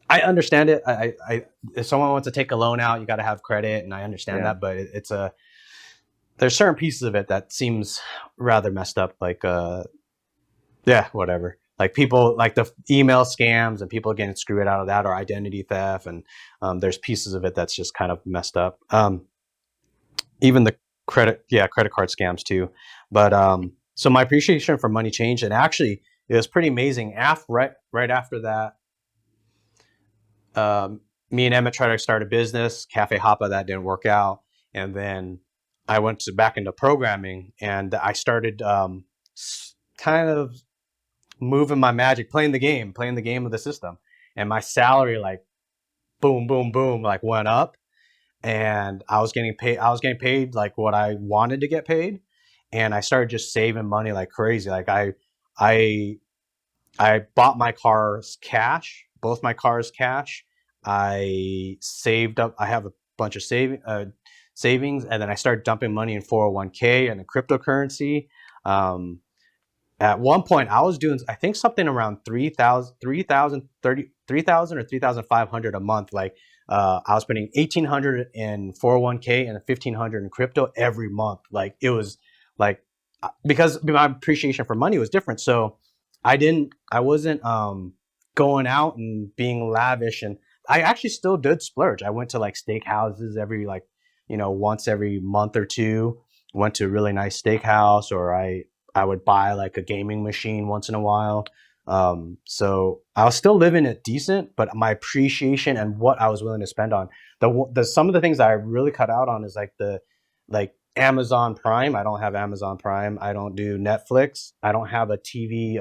understand it. I if someone wants to take a loan out, you got to have credit, and I understand that, but there's certain pieces of it that seems rather messed up, like whatever, like people, like the email scams and people getting screwed out of that, or identity theft, and there's pieces of it that's just kind of messed up. Even the credit card scams too. But so my appreciation for money changed, and actually it was pretty amazing. Right after that, me and Emmett tried to start a business, Cafe Hoppa. That didn't work out, and then I went back into programming, and I started kind of moving my magic, playing the game of the system, and my salary, like, boom, boom, boom, like, went up, and I was getting paid like what I wanted to get paid, and I started just saving money like crazy. Like I bought my cars cash, both my cars cash. I saved up. I have a bunch of savings, and then I started dumping money in 401k and a cryptocurrency. At one point, I was doing, I think, something around 3,000 or 3,500 a month. Like I was spending 1,800 in 401k and 1,500 in crypto every month. Like it was like, because my appreciation for money was different. So I wasn't going out and being lavish. And I actually still did splurge. I went to like steak houses every like, once every month or two. Went to a really nice steakhouse, or I would buy like a gaming machine once in a while. So I was still living it decent, but my appreciation and what I was willing to spend on the some of the things that I really cut out on is like like Amazon Prime. I don't have Amazon Prime. I don't do Netflix. I don't have a TV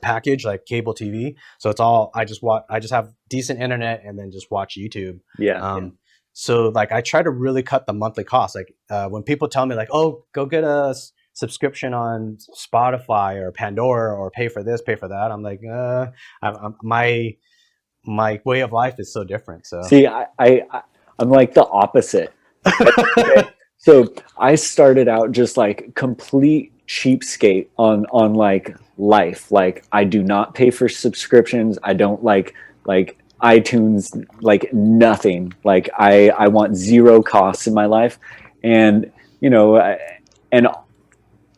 package like cable TV. So it's all I just watch. I just have decent internet and then just watch YouTube. Yeah. So like I try to really cut the monthly cost. Like when people tell me like, oh, go get a subscription on Spotify or Pandora or pay for this, pay for that. I'm like, my way of life is so different. So see, I'm like the opposite. Okay. So I started out just like complete cheapskate on like life. Like I do not pay for subscriptions. I don't like iTunes, like nothing. Like I want zero costs in my life. And, and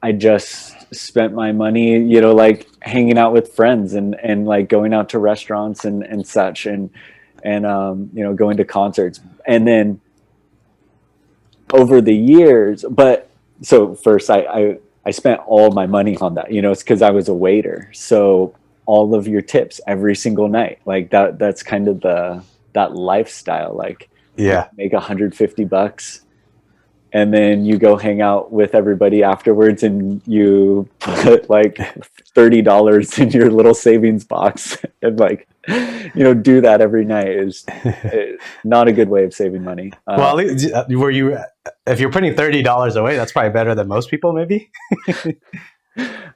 I just spent my money, like hanging out with friends and like going out to restaurants and such and going to concerts. And then over the years, but so first I spent all my money on that, it's because I was a waiter. So all of your tips every single night, like that's kind of that lifestyle. Like yeah, make $150 and then you go hang out with everybody afterwards and you put like $30 in your little savings box and like, do that every night is not a good way of saving money. Well, were you? If you're putting $30 away, that's probably better than most people, maybe.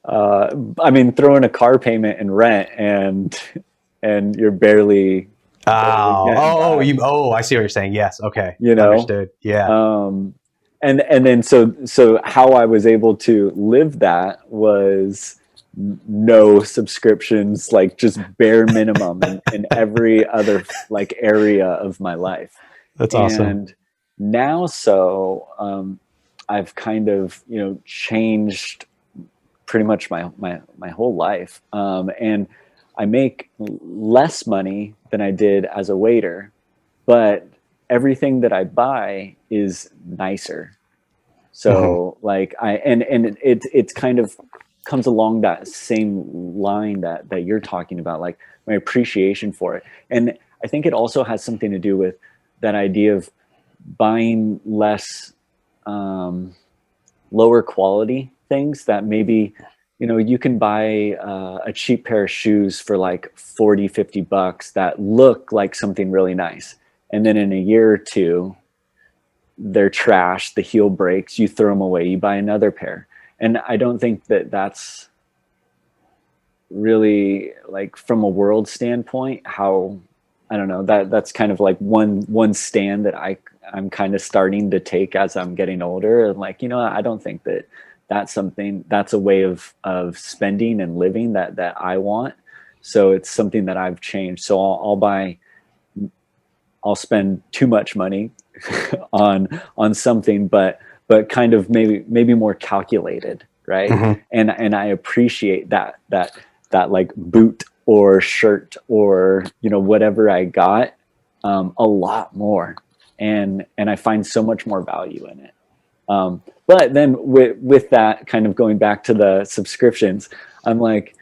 I mean, throw in a car payment and rent, and you're barely. I see what you're saying. Yes, okay, understood. Yeah. And then so how I was able to live that was no subscriptions, like just bare minimum in every other like area of my life. That's awesome. And now, I've kind of, changed pretty much my whole life. And I make less money than I did as a waiter, but everything that I buy is nicer. So like it's kind of comes along that same line that you're talking about, like my appreciation for it. And I think it also has something to do with that idea of buying less lower quality things that maybe, you can buy a cheap pair of shoes for like $40-50 that look like something really nice. And then in a year or two, they're trash, the heel breaks, you throw them away, you buy another pair. And I don't think that that's really like from a world standpoint, how, I don't know, that's kind of like one stand that I'm kind of starting to take as I'm getting older. And like, I don't think that's a way of spending and living that I want. So it's something that I've changed. So I'll spend too much money on something, but kind of maybe more calculated, right? And I appreciate that like boot or shirt or whatever I got a lot more, and I find so much more value in it. But then with that, kind of going back to the subscriptions, I'm like,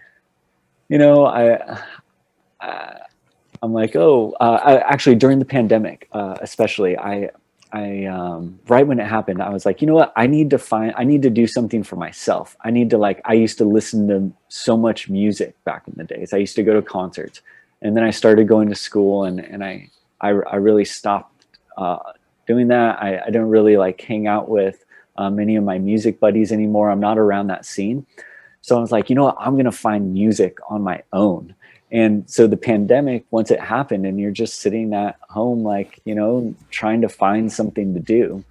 I'm like, actually during the pandemic, especially, I right when it happened, I was like, you know what? I need to do something for myself. I used to listen to so much music back in the days. I used to go to concerts, and then I started going to school, and I really stopped doing that. I don't really like hang out with many of my music buddies anymore. I'm not around that scene. So I was like, you know what? I'm going to find music on my own. And so the pandemic, once it happened and you're just sitting at home, like, trying to find something to do.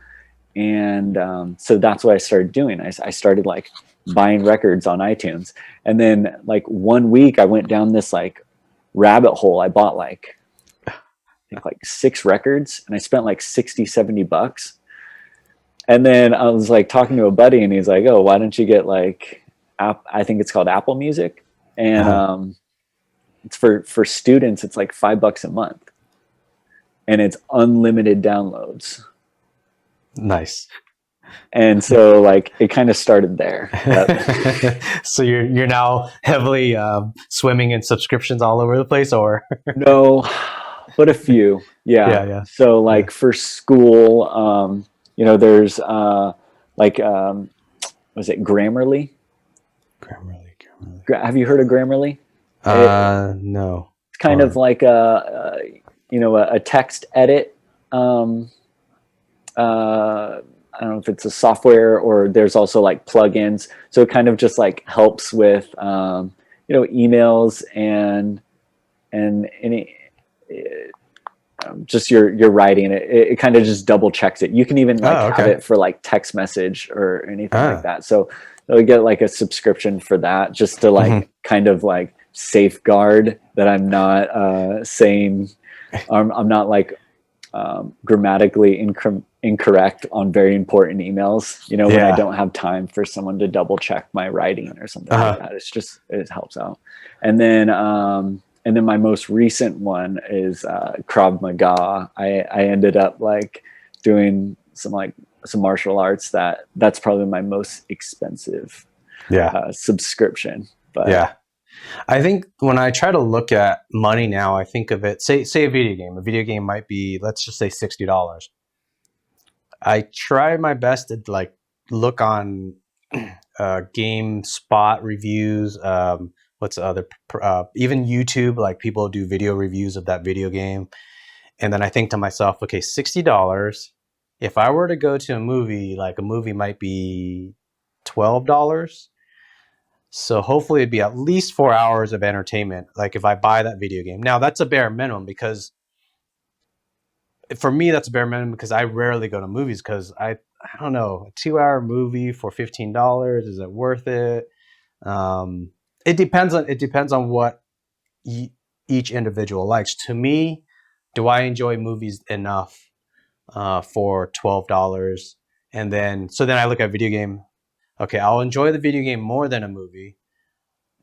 And so that's what I started doing. I started like buying records on iTunes. And then like one week I went down this like rabbit hole. I bought I think like 6 records, and I spent like $60-70. And then I was like talking to a buddy, and he's like, oh, why don't you get like, I think it's called Apple Music. And it's for students, it's like $5 a month, and it's unlimited downloads. Nice. And so like it kind of started there. So you're now heavily swimming in subscriptions all over the place, or No, but a few. Yeah. yeah, So yeah. like for school, there's like was it Grammarly? Grammarly. Have you heard of Grammarly? It's No. kind of Or like a text edit. I don't know if it's a software, or there's also like plugins. So it kind of just like helps with emails and any just your writing. It kind of just double checks it. You can even like have okay. it for like text message or anything like that. So we get like a subscription for that, just to like kind of like safeguard that I'm not saying I'm not like grammatically incorrect on very important emails, when I Yeah. don't have time for someone to double check my writing or something like that. It helps out. And then my most recent one is Krav Maga. I ended up like doing some martial arts. That's probably my most expensive subscription. But Yeah. I think when I try to look at money now, I think of it, say a video game. A video game might be, let's just say $60. I try my best to like look on GameSpot reviews. What's the other? Even YouTube, like people do video reviews of that video game, and then I think to myself, okay, $60. If I were to go to a movie, like a movie might be $12. So hopefully it'd be at least 4 hours of entertainment. Like if I buy that video game, now that's a bare minimum, because for me that's a bare minimum because I rarely go to movies, because I don't know, a 2 hour movie for $15, is it worth it? It depends on what each individual likes. To me, do I enjoy movies enough for $12? And then I look at video game. Okay, I'll enjoy the video game more than a movie.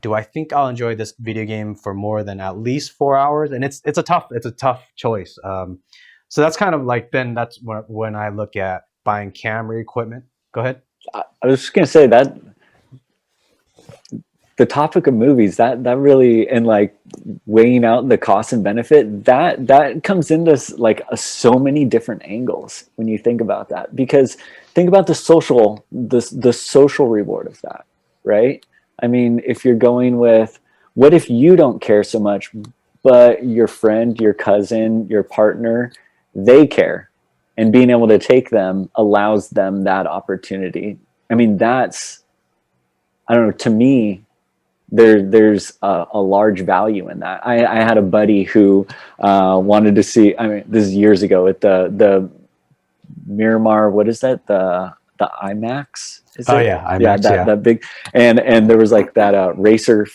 Do I think I'll enjoy this video game for more than at least 4 hours? And it's a tough choice. So that's kind of like, then that's when I look at buying camera equipment. Go ahead. I was just gonna say that the topic of movies, that really, and like weighing out the cost and benefit, that comes into like so many different angles when you think about that. Because think about the social reward of that, right? I mean, if you're going with, what if you don't care so much, but your friend, your cousin, your partner, they care, and being able to take them allows them that opportunity. I mean, that's, I don't know, to me, there's a large value in that. I had a buddy who wanted to see, I mean, this is years ago, at the Miramar, what is that? The IMAX? Is it? Yeah, IMAX. That big, and there was like that racer.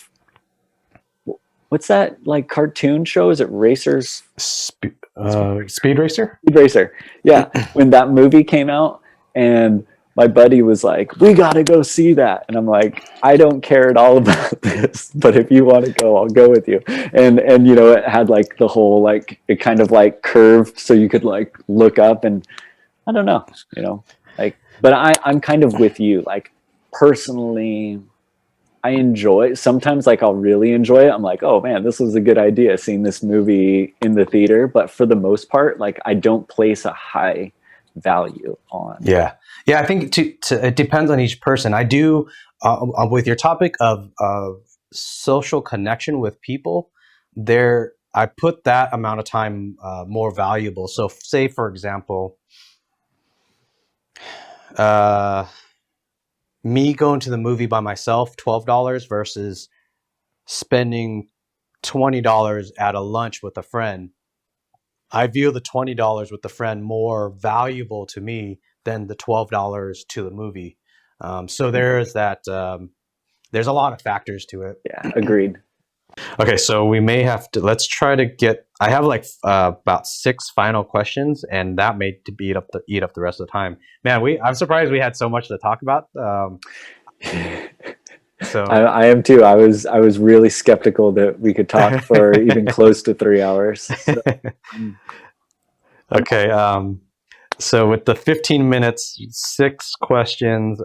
What's that like cartoon show? Is it Racers? Speed Racer. Speed Racer. Yeah, when that movie came out, and my buddy was like, "We got to go see that," and I'm like, "I don't care at all about this, but if you want to go, I'll go with you." And it had like the whole, like, it kind of like curved so you could like look up, and I don't know, like, but I'm kind of with you. Like, personally, I enjoy, sometimes like I'll really enjoy it. I'm like, oh man, this was a good idea, seeing this movie in the theater. But for the most part, like, I don't place a high value on. Yeah. I think it depends on each person. I do with your topic of social connection with people. I put that amount of time more valuable. So, say for example, me going to the movie by myself, $12 versus spending $20 at a lunch with a friend. I view the $20 with the friend more valuable to me than the $12 to the movie. So there's that. There's a lot of factors to it. Yeah, agreed. Okay, so we may have to. Let's try to get. I have like about 6 final questions, and that may eat up the rest of the time. Man, I'm surprised we had so much to talk about. So I am too. I was really skeptical that we could talk for even close to 3 hours. So I'm, I'm okay. So with the 15 minutes, 6 questions,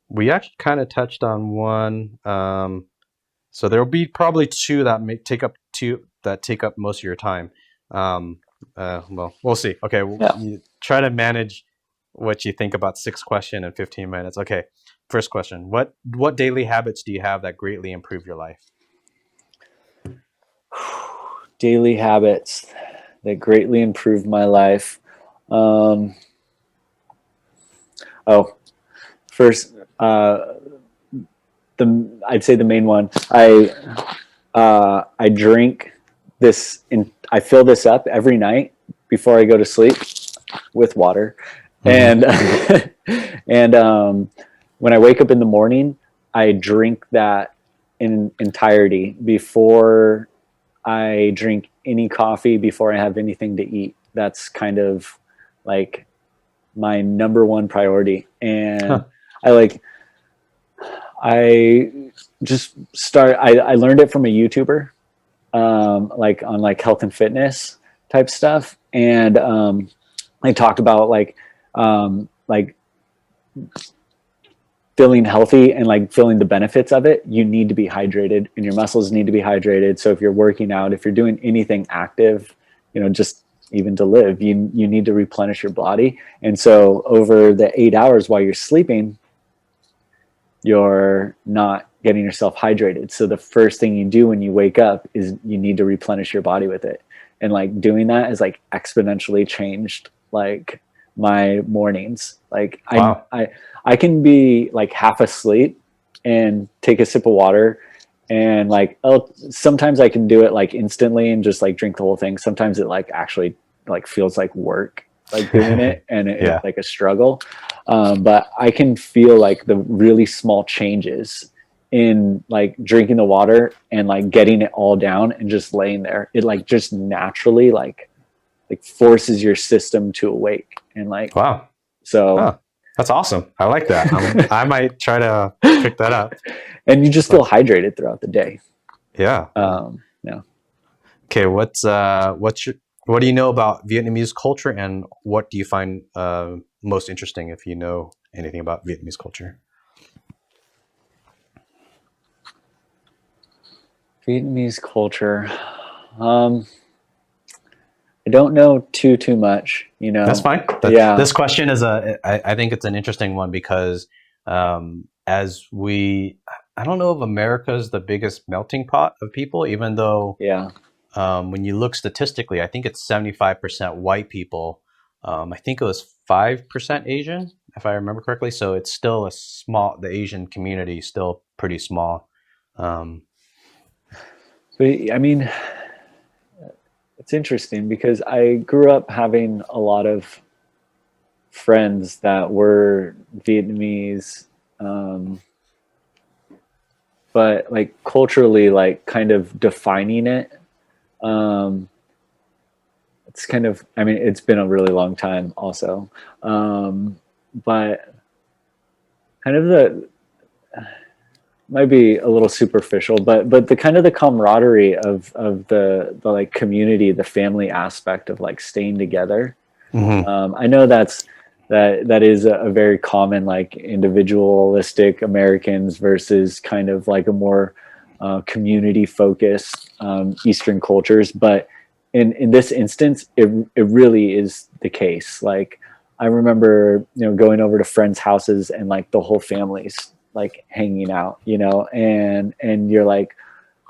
we actually kind of touched on one. So there will be probably two that may take up most of your time. Um, well, we'll see. Okay, yeah. you try to manage what you think about 6 question and 15 minutes. Okay, first question: what daily habits do you have that greatly improve your life? Daily habits that greatly improved my life. Um, oh, first, I'd say the main one. I drink this. I fill this up every night before I go to sleep with water, Mm-hmm. and and when I wake up in the morning, I drink that in entirety before I drink any coffee, before I have anything to eat. That's kind of like my number one priority. And Huh. I like, I I learned it from a YouTuber, like on like health and fitness type stuff. And I talked about like feeling healthy and like feeling the benefits of it. You need to be hydrated and your muscles need to be hydrated. So if you're working out, if you're doing anything active, just even to live, you need to replenish your body. And so over the 8 hours while you're sleeping, you're not getting yourself hydrated. So the first thing you do when you wake up is you need to replenish your body with it. And like doing that has like exponentially changed like my mornings. Like Wow. I can be like half asleep and take a sip of water, and like sometimes I can do it like instantly and just like drink the whole thing. Sometimes it like actually like feels like work, like doing it, and it's Yeah. like a struggle. But I can feel like the really small changes in like drinking the water and like getting it all down and just laying there. It like just naturally like forces your system to awake. And like Wow. so Huh. That's awesome. I like that. I might try to pick that up. and you just feel So hydrated throughout the day. yeah. Yeah. Okay. What do you know about Vietnamese culture, and what do you find most interesting if you know anything about Vietnamese culture? Vietnamese culture. Um, I don't know too much, That's fine. Yeah, This question is I think it's an interesting one because as I don't know if America is the biggest melting pot of people, even though yeah. when you look statistically, I think it's 75% white people. I think it was 5% Asian, if I remember correctly. So it's still the Asian community is still pretty small. Um, But I mean, it's interesting because I grew up having a lot of friends that were Vietnamese, um, but like culturally, like kind of defining it. Um, it's kind of, I mean, it's been a really long time also. But kind of the, might be a little superficial, but the kind of the camaraderie of the like community, the family aspect of like staying together. mhm. I know that is a very common like individualistic Americans versus kind of like a more community focused Eastern cultures, but in this instance, it really is the case. Like I remember, going over to friends' houses and like the whole family's like hanging out, and you're like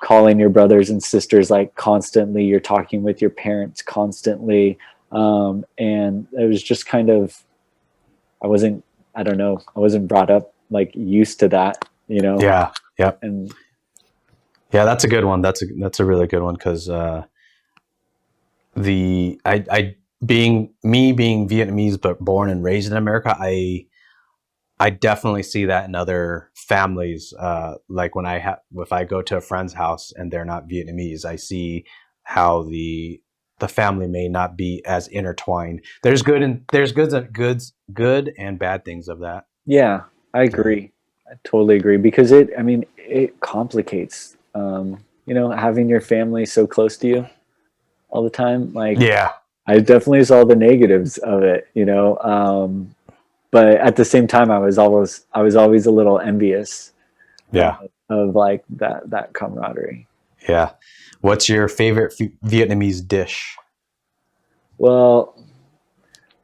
calling your brothers and sisters like constantly. You're talking with your parents constantly, and it was just kind of, I wasn't, I don't know, I wasn't brought up like used to that, Yeah. Yep. and Yeah, that's a good one. That's a really good one because the I being Vietnamese but born and raised in America, I definitely see that in other families. Like when if I go to a friend's house and they're not Vietnamese, I see how the family may not be as intertwined. There's good and bad things of that. yeah, I Yeah. agree. I totally agree because it complicates, having your family so close to you all the time. Like, Yeah. I definitely saw the negatives of it, but at the same time, I was always a little envious Yeah. of like that camaraderie. Yeah. What's your favorite Vietnamese dish? Well,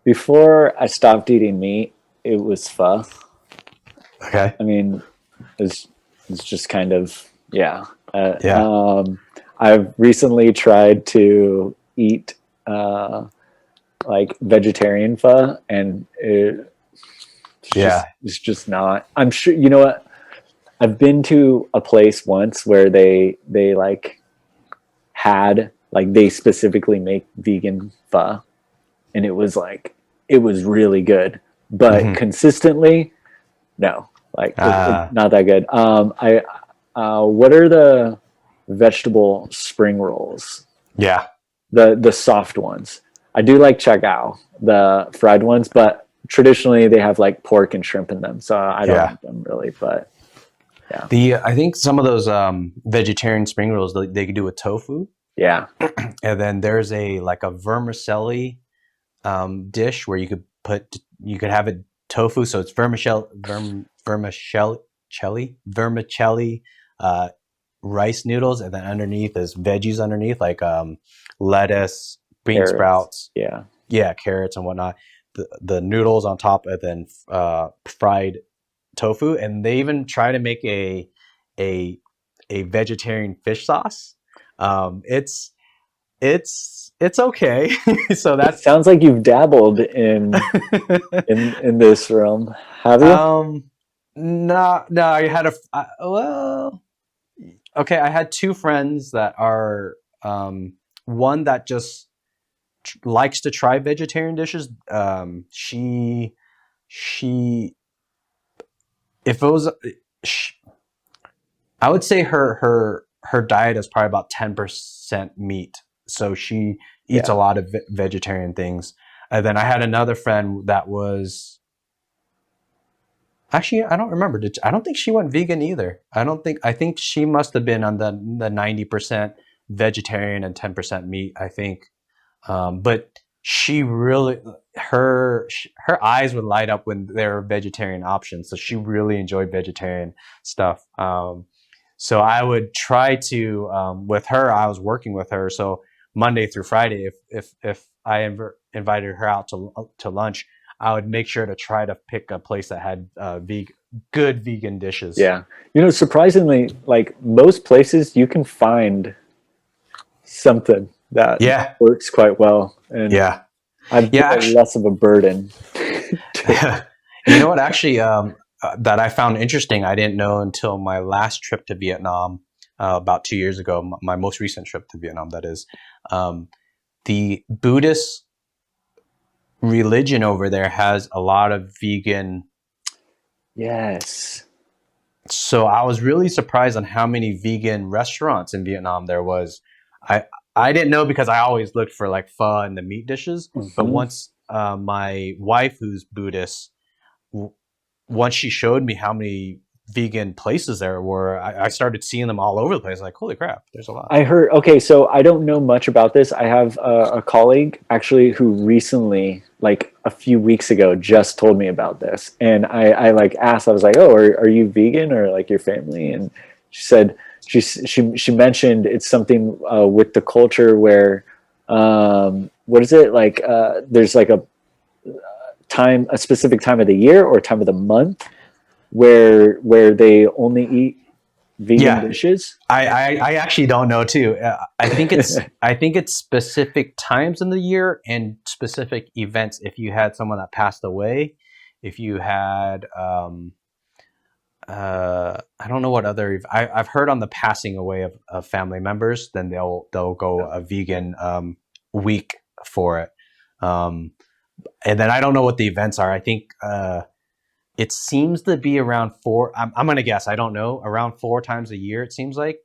before I stopped eating meat, it was pho. Okay. I mean, it's it's just kind of, yeah. Yeah. I've recently tried to eat uh, like vegetarian pho, and Yeah. it's just not. I'm sure you know what. I've been to a place once where they like had like they specifically make vegan pho, and it was really good, but Hmm. consistently, no, like it's Uh, not that good. I What are the vegetable spring rolls? yeah. The soft ones. I do like chagao, the fried ones, but traditionally they have like pork and shrimp in them, so I don't Yeah. eat them really. But yeah, I think some of those vegetarian spring rolls they could do with tofu, yeah, and then there's a like a vermicelli dish where you could have it tofu, so it's vermicelli uh, rice noodles, and then underneath is veggies underneath like lettuce, bean carrots. sprouts, Yeah, yeah, carrots and whatnot. The noodles on top, and then fried tofu, and they even try to make a a vegetarian fish sauce. It's it's okay. So it that's sounds like you've dabbled in this realm. Have you? um no, I had well, okay, I had two friends that are one that just likes to try vegetarian dishes. She if it was sh I would say her diet is probably about 10% meat. So she eats a Yeah. lot of vegetarian things. And then I had another friend that was actually, I don't remember. I don't think she went vegan either. I think she must have been on the 90% vegetarian and 10% meat, I think. But she really her eyes would light up when there were vegetarian options. So she really enjoyed vegetarian stuff. So I would try to with her. I was working with her, so Monday through Friday, if I invited her out to lunch, I would make sure to try to pick a place that had good vegan dishes. Yeah. Surprisingly, like most places, you can find something that Yeah, works quite well. And yeah, I've been yeah. Actually, less of a burden. you know what? Actually, that I found interesting. I didn't know until my last trip to Vietnam about 2 years ago. My most recent trip to Vietnam, that is. Um, the Buddhist religion over there has a lot of vegan. Yes. So I was really surprised on how many vegan restaurants in Vietnam there was. I I didn't know because I always looked for like pho and the meat dishes. But Hmm. once my wife, who's Buddhist, once she showed me how many vegan places there were, I started seeing them all over the place. Like, holy crap, there's a lot. I heard, okay, so I don't know much about this. I have a colleague actually who recently, like a few weeks ago, just told me about this. And I like asked, I was like, oh, are you vegan or like your family? And she said, she mentioned it's something with the culture where, what is it? Like, there's like a specific time of the year or time of the month where they only eat vegan Yeah, dishes. I actually don't know too. I think it's specific times in the year and specific events. If you had someone that passed away, if you had I don't know what other I've heard on the passing away of family members, then they'll go a vegan week for it. Um, and then I don't know what the events are. I think it seems to be around four. I'm gonna guess. I don't know. Around 4 times a year, it seems like,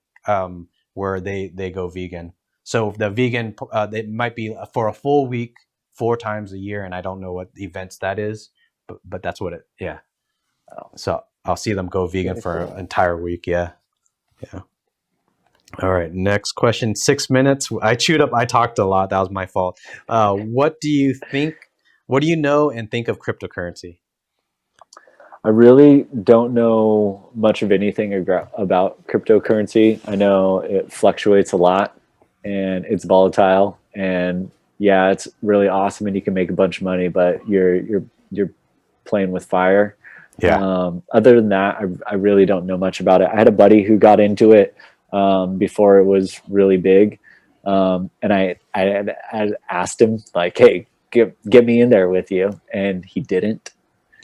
where they go vegan. So the vegan, it might be for a full week, 4 times a year, and I don't know what events that is, but that's what it. Yeah. So I'll see them go vegan for an entire week. Yeah. All right, next question. 6 minutes. I talked a lot. That was my fault. What do you know and think of cryptocurrency? I really don't know much of anything about cryptocurrency. I know it fluctuates a lot and it's volatile, and yeah, it's really awesome and you can make a bunch of money, but you're playing with fire. Yeah. Other than that, I really don't know much about it. I had a buddy who got into it before it was really big, and I had asked him like, "Hey, get me in there with you," and he didn't.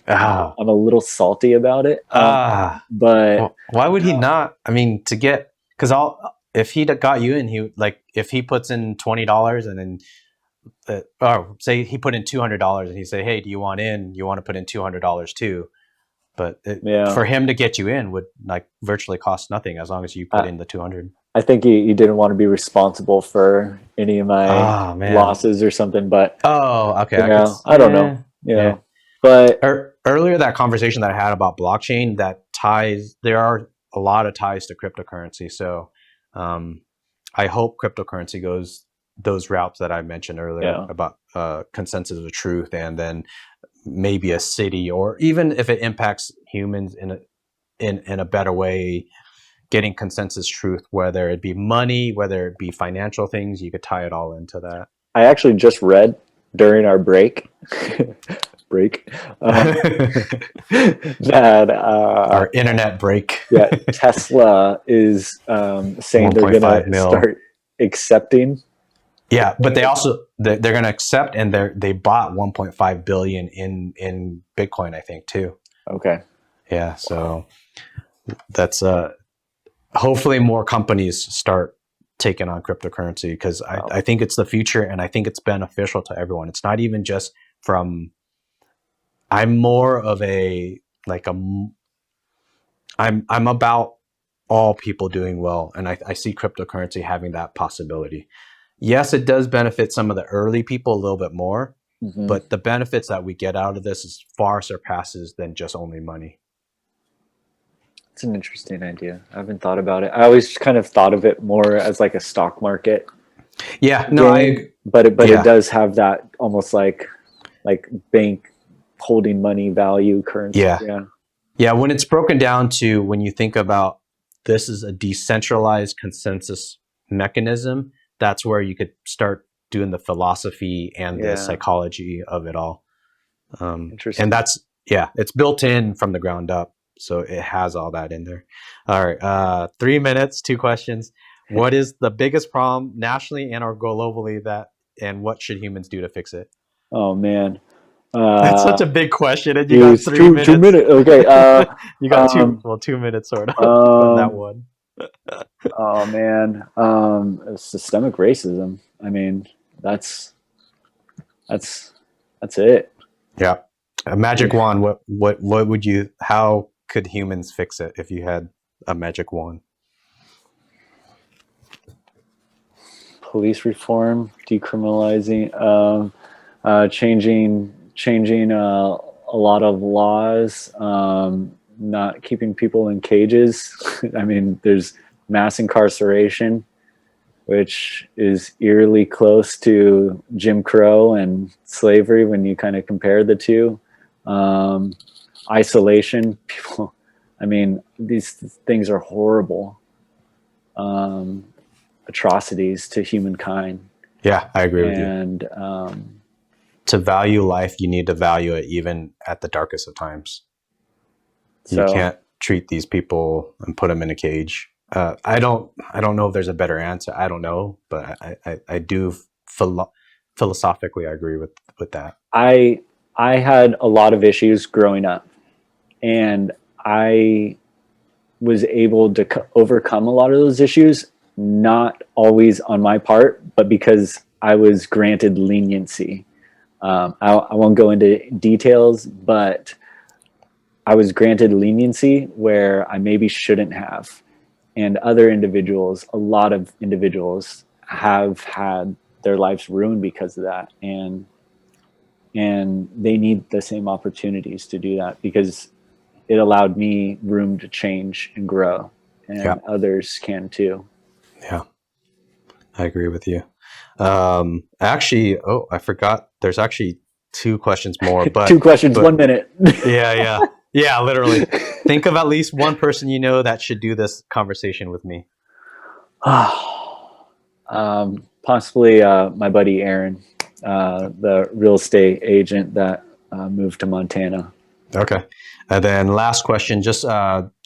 Ah. I'm a little salty about it. But Well, why would he not? I mean, because if he got you in, if he puts in $20 and then say he put in $200 and he say, "Hey, do you want in? You want to put in $200 too?" But for him to get you in would like virtually cost nothing as long as you put in the 200. I think he didn't want to be responsible for any of my losses or something. But okay, I don't know. Yeah. But earlier that conversation that I had about blockchain, there are a lot of ties to cryptocurrency. So I hope cryptocurrency goes those routes that I mentioned earlier about consensus of truth, and then maybe a city, or even if it impacts humans in a better way, getting consensus truth, whether it be money, whether it be financial things, you could tie it all into that. I actually just read during our break that our internet break. Tesla is saying they're going to start accepting. Yeah, but they're going to accept, and they bought 1.5 billion in Bitcoin, I think, too. Okay. Yeah, so that's hopefully more companies start taking on cryptocurrency, because I think it's the future, and I think it's beneficial to everyone. It's not even just I'm more of I'm about all people doing well, and I see cryptocurrency having that possibility. Yes, it does benefit some of the early people a little bit more, but the benefits that we get out of this is far surpasses than just only money. It's an interesting idea. I haven't thought about it. I always kind of thought of it more as like a stock market. Yeah, no, but it does have that almost like bank holding money value currency. Yeah. When it's broken down to, when you think about this is a decentralized consensus mechanism, that's where you could start doing the philosophy and the psychology of it all. Interesting. And it's built in from the ground up. So it has all that in there. All right. 3 minutes, 2 questions. What is the biggest problem nationally and or globally and what should humans do to fix it? Oh, man. That's such a big question, and you got 3 minutes. 2 minutes. Okay. You got 2 minutes sort of on that one. Oh, man. Systemic racism. I mean, that's it. Yeah. A magic wand. What would you? How could humans fix it if you had a magic wand? Police reform, decriminalizing, changing a lot of laws, not keeping people in cages. I mean, there's mass incarceration, which is eerily close to Jim Crow and slavery when you kind of compare the two. Isolation, people, I mean, these things are horrible atrocities to humankind. Yeah, I agree with you. And to value life, you need to value it even at the darkest of times. You can't treat these people and put them in a cage. I don't know if there's a better answer. I don't know, but I do philosophically I agree with that. I had a lot of issues growing up, and I was able to overcome a lot of those issues, not always on my part, but because I was granted leniency. I won't go into details, but I was granted leniency where I maybe shouldn't have. And other individuals, a lot of individuals, have had their lives ruined because of that. And they need the same opportunities to do that, because it allowed me room to change and grow, Yeah. and others can too. Yeah. I agree with you. Actually, I forgot. There's actually 2 questions more, but 2 questions, 1 minute. yeah, literally. Think of at least one person you know that should do this conversation with me. Possibly my buddy Aaron, the real estate agent that moved to Montana. Okay. And then last question, just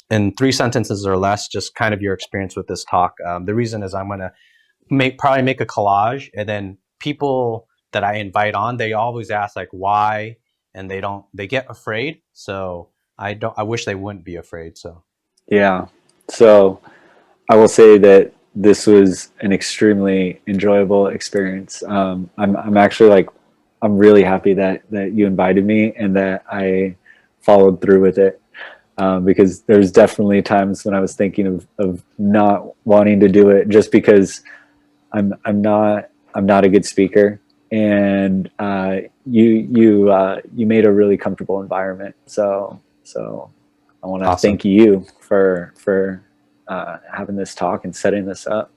in 3 sentences or less, just kind of your experience with this talk. The reason is I'm going to probably make a collage, and then people that I invite on, they always ask like why, and they get afraid. So I wish they wouldn't be afraid. So Yeah. So I will say that this was an extremely enjoyable experience. I'm actually like, I'm really happy that you invited me and that I followed through with it. Because there's definitely times when I was thinking of not wanting to do it just because I'm not a good speaker, and you made a really comfortable environment. So I want to awesome. thank you for having this talk and setting this up.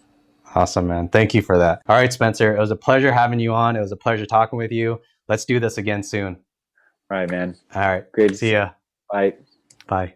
Awesome, man. Thank you for that. All right, Spencer, it was a pleasure having you on. It was a pleasure talking with you. Let's do this again soon. All right, man. All right. Great. See ya. Bye. Bye.